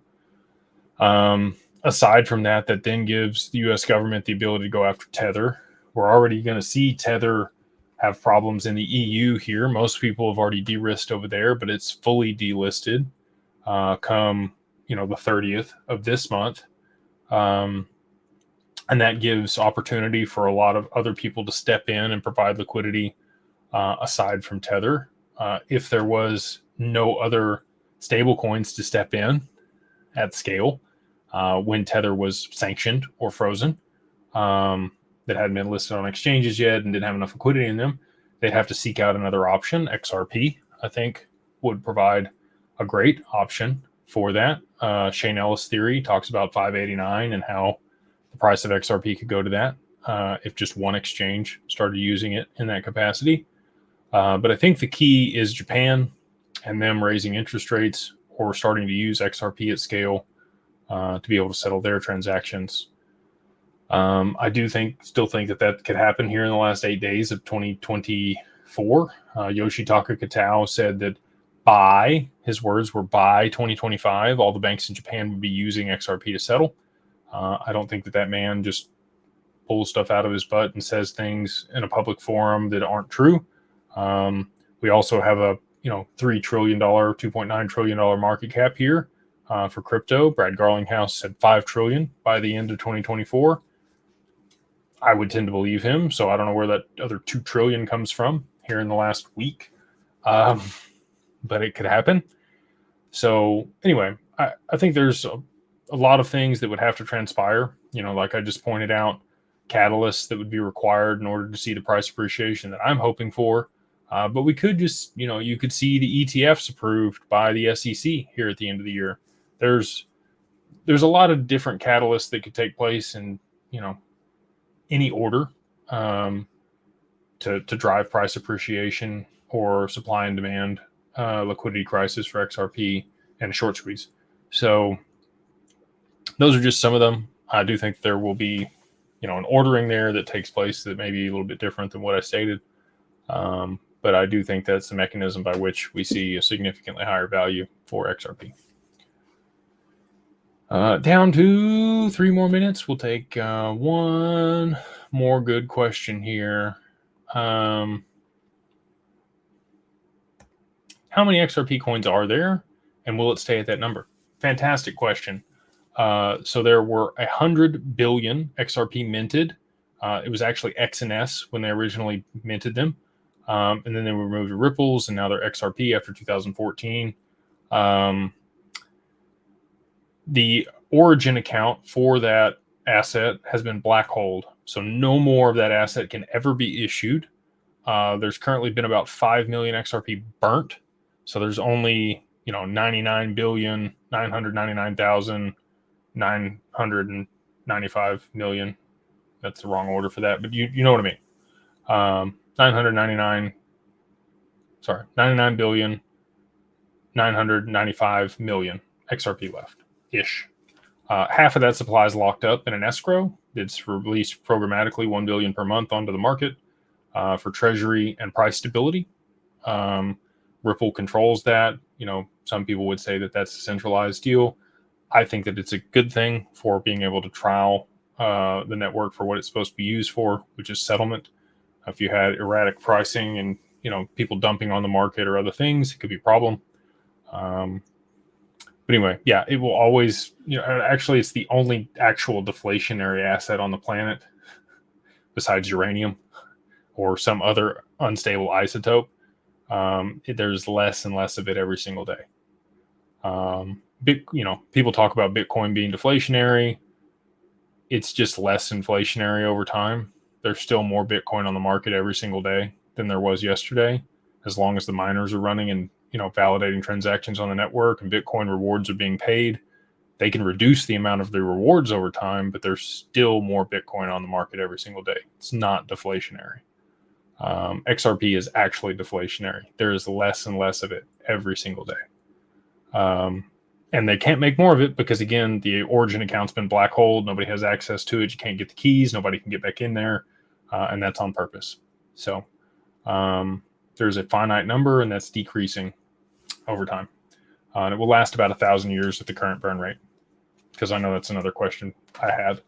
Aside from that, that then gives the US government the ability to go after Tether. We're already going to see Tether have problems in the EU here. Most people have already de-risked over there, but it's fully delisted come, the 30th of this month. And that gives opportunity for a lot of other people to step in and provide liquidity aside from Tether. If there was no other stable coins to step in at scale when Tether was sanctioned or frozen, that hadn't been listed on exchanges yet and didn't have enough liquidity in them, they'd have to seek out another option. XRP, I think, would provide a great option for that. Shane Ellis theory talks about 589 and how the price of XRP could go to that if just one exchange started using it in that capacity. But I think the key is Japan and them raising interest rates or starting to use XRP at scale to be able to settle their transactions. I do still think that could happen here in the last 8 days of 2024. Yoshitaka Kitao said that his words were by 2025, all the banks in Japan would be using XRP to settle. I don't think that man just pulls stuff out of his butt and says things in a public forum that aren't true. We also have a $3 trillion, $2.9 trillion market cap here for crypto. Brad Garlinghouse said $5 trillion by the end of 2024. I would tend to believe him, so I don't know where that other $2 trillion comes from here in the last week, but it could happen. So anyway, I think there's a lot of things that would have to transpire. Like I just pointed out, catalysts that would be required in order to see the price appreciation that I'm hoping for. But we could just, you could see the ETFs approved by the SEC here at the end of the year. There's a lot of different catalysts that could take place in, any order to drive price appreciation or supply and demand liquidity crisis for XRP and a short squeeze. So those are just some of them. I do think there will be, an ordering there that takes place that may be a little bit different than what I stated. But I do think that's the mechanism by which we see a significantly higher value for XRP. Down to 3 more minutes. We'll take one more good question here. How many XRP coins are there, and will it stay at that number? Fantastic question. So there were 100 billion XRP minted. It was actually X and S when they originally minted them. And then they were moved to Ripples, and now they're XRP after 2014. The origin account for that asset has been black-holed, so no more of that asset can ever be issued. There's currently been about 5 million XRP burnt, so there's only 99,999,995,000,000. That's the wrong order for that, but you know what I mean. 99,995,000,000 XRP left ish. Half of that supply is locked up in an escrow. It's released programmatically 1 billion per month onto the market for treasury and price stability. Ripple controls that. Some people would say that that's a centralized deal. I think that it's a good thing for being able to trial the network for what it's supposed to be used for, which is settlement. If you had erratic pricing and people dumping on the market or other things, it could be a problem. But anyway, yeah, it will always, actually it's the only actual deflationary asset on the planet besides uranium or some other unstable isotope. There's less and less of it every single day. People talk about Bitcoin being deflationary. It's just less inflationary over time. There's still more Bitcoin on the market every single day than there was yesterday, as long as the miners are running and validating transactions on the network and Bitcoin rewards are being paid. They can reduce the amount of the rewards over time, but there's still more Bitcoin on the market every single day. It's not deflationary. XRP is actually deflationary. There is less and less of it every single day. And they can't make more of it because, again, the origin account's been black holed. Nobody has access to it. You can't get the keys. Nobody can get back in there. And that's on purpose. So there's a finite number, and that's decreasing over time. And it will last about 1,000 years at the current burn rate, because I know that's another question I had.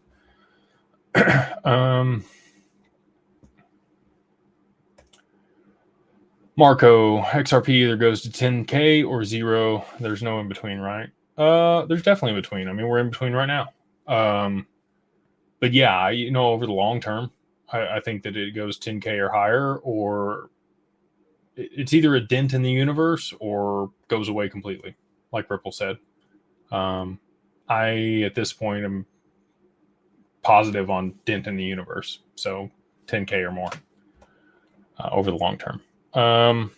Marco, XRP either goes to 10K or 0. There's no in between, right? There's definitely in between. I mean, we're in between right now. But yeah, over the long term, I think that it goes 10K or higher, or it's either a dent in the universe or goes away completely, like Ripple said. I, at this point, am positive on dent in the universe. So 10K or more over the long term. On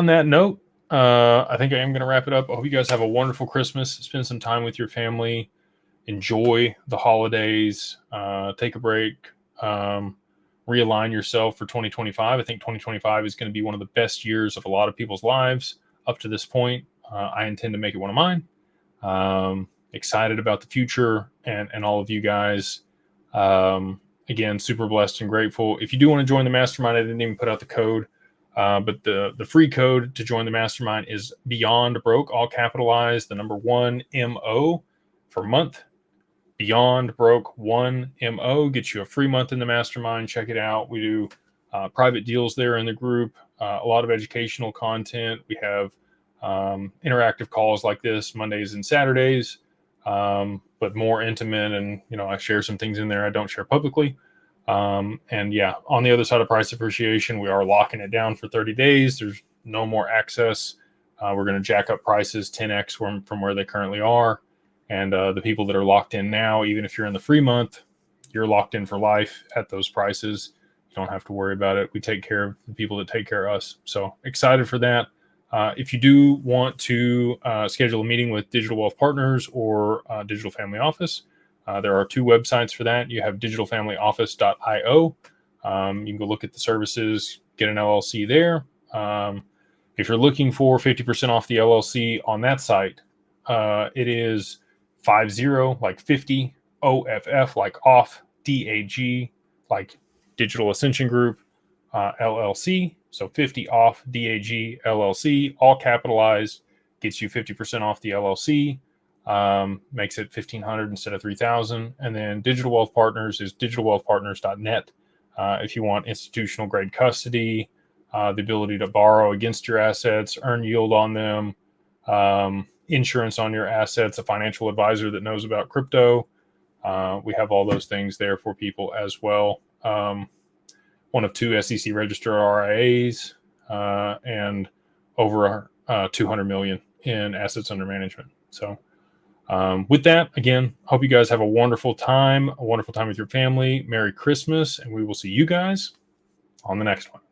that note, I think I am going to wrap it up. I hope you guys have a wonderful Christmas. Spend some time with your family. Enjoy the holidays. Take a break. Realign yourself for 2025. I think 2025 is going to be one of the best years of a lot of people's lives up to this point. I intend to make it one of mine. Excited about the future and all of you guys. Again, super blessed and grateful. If you do want to join the mastermind, I didn't even put out the code. But the free code to join the mastermind is Beyond Broke, all capitalized, the number 1MO for month. Beyond Broke 1MO gets you a free month in the mastermind. Check it out. We do private deals there in the group, a lot of educational content. We have interactive calls like this Mondays and Saturdays, but more intimate. And, I share some things in there I don't share publicly. And yeah, on the other side of price appreciation, we are locking it down for 30 days. There's no more access. We're going to jack up prices 10x from where they currently are. And the people that are locked in now, even if you're in the free month, you're locked in for life at those prices. You don't have to worry about it. We take care of the people that take care of us. So excited for that. If you do want to schedule a meeting with Digital Wealth Partners or Digital Family Office, there are 2 websites for that. You have digitalfamilyoffice.io. You can go look at the services, get an LLC there. If you're looking for 50% off the LLC on that site, it is 50, like 50, OFF, like off, DAG, like Digital Ascension Group, LLC. So 50 off, DAG, LLC, all capitalized, gets you 50% off the LLC. Makes it 1,500 instead of 3,000. And then Digital Wealth Partners is digitalwealthpartners.net. If you want institutional grade custody, the ability to borrow against your assets, earn yield on them, insurance on your assets, a financial advisor that knows about crypto. We have all those things there for people as well. One of 2 SEC registered RIAs, and over 200 million in assets under management. So with that, again, hope you guys have a wonderful time with your family. Merry Christmas, and we will see you guys on the next one.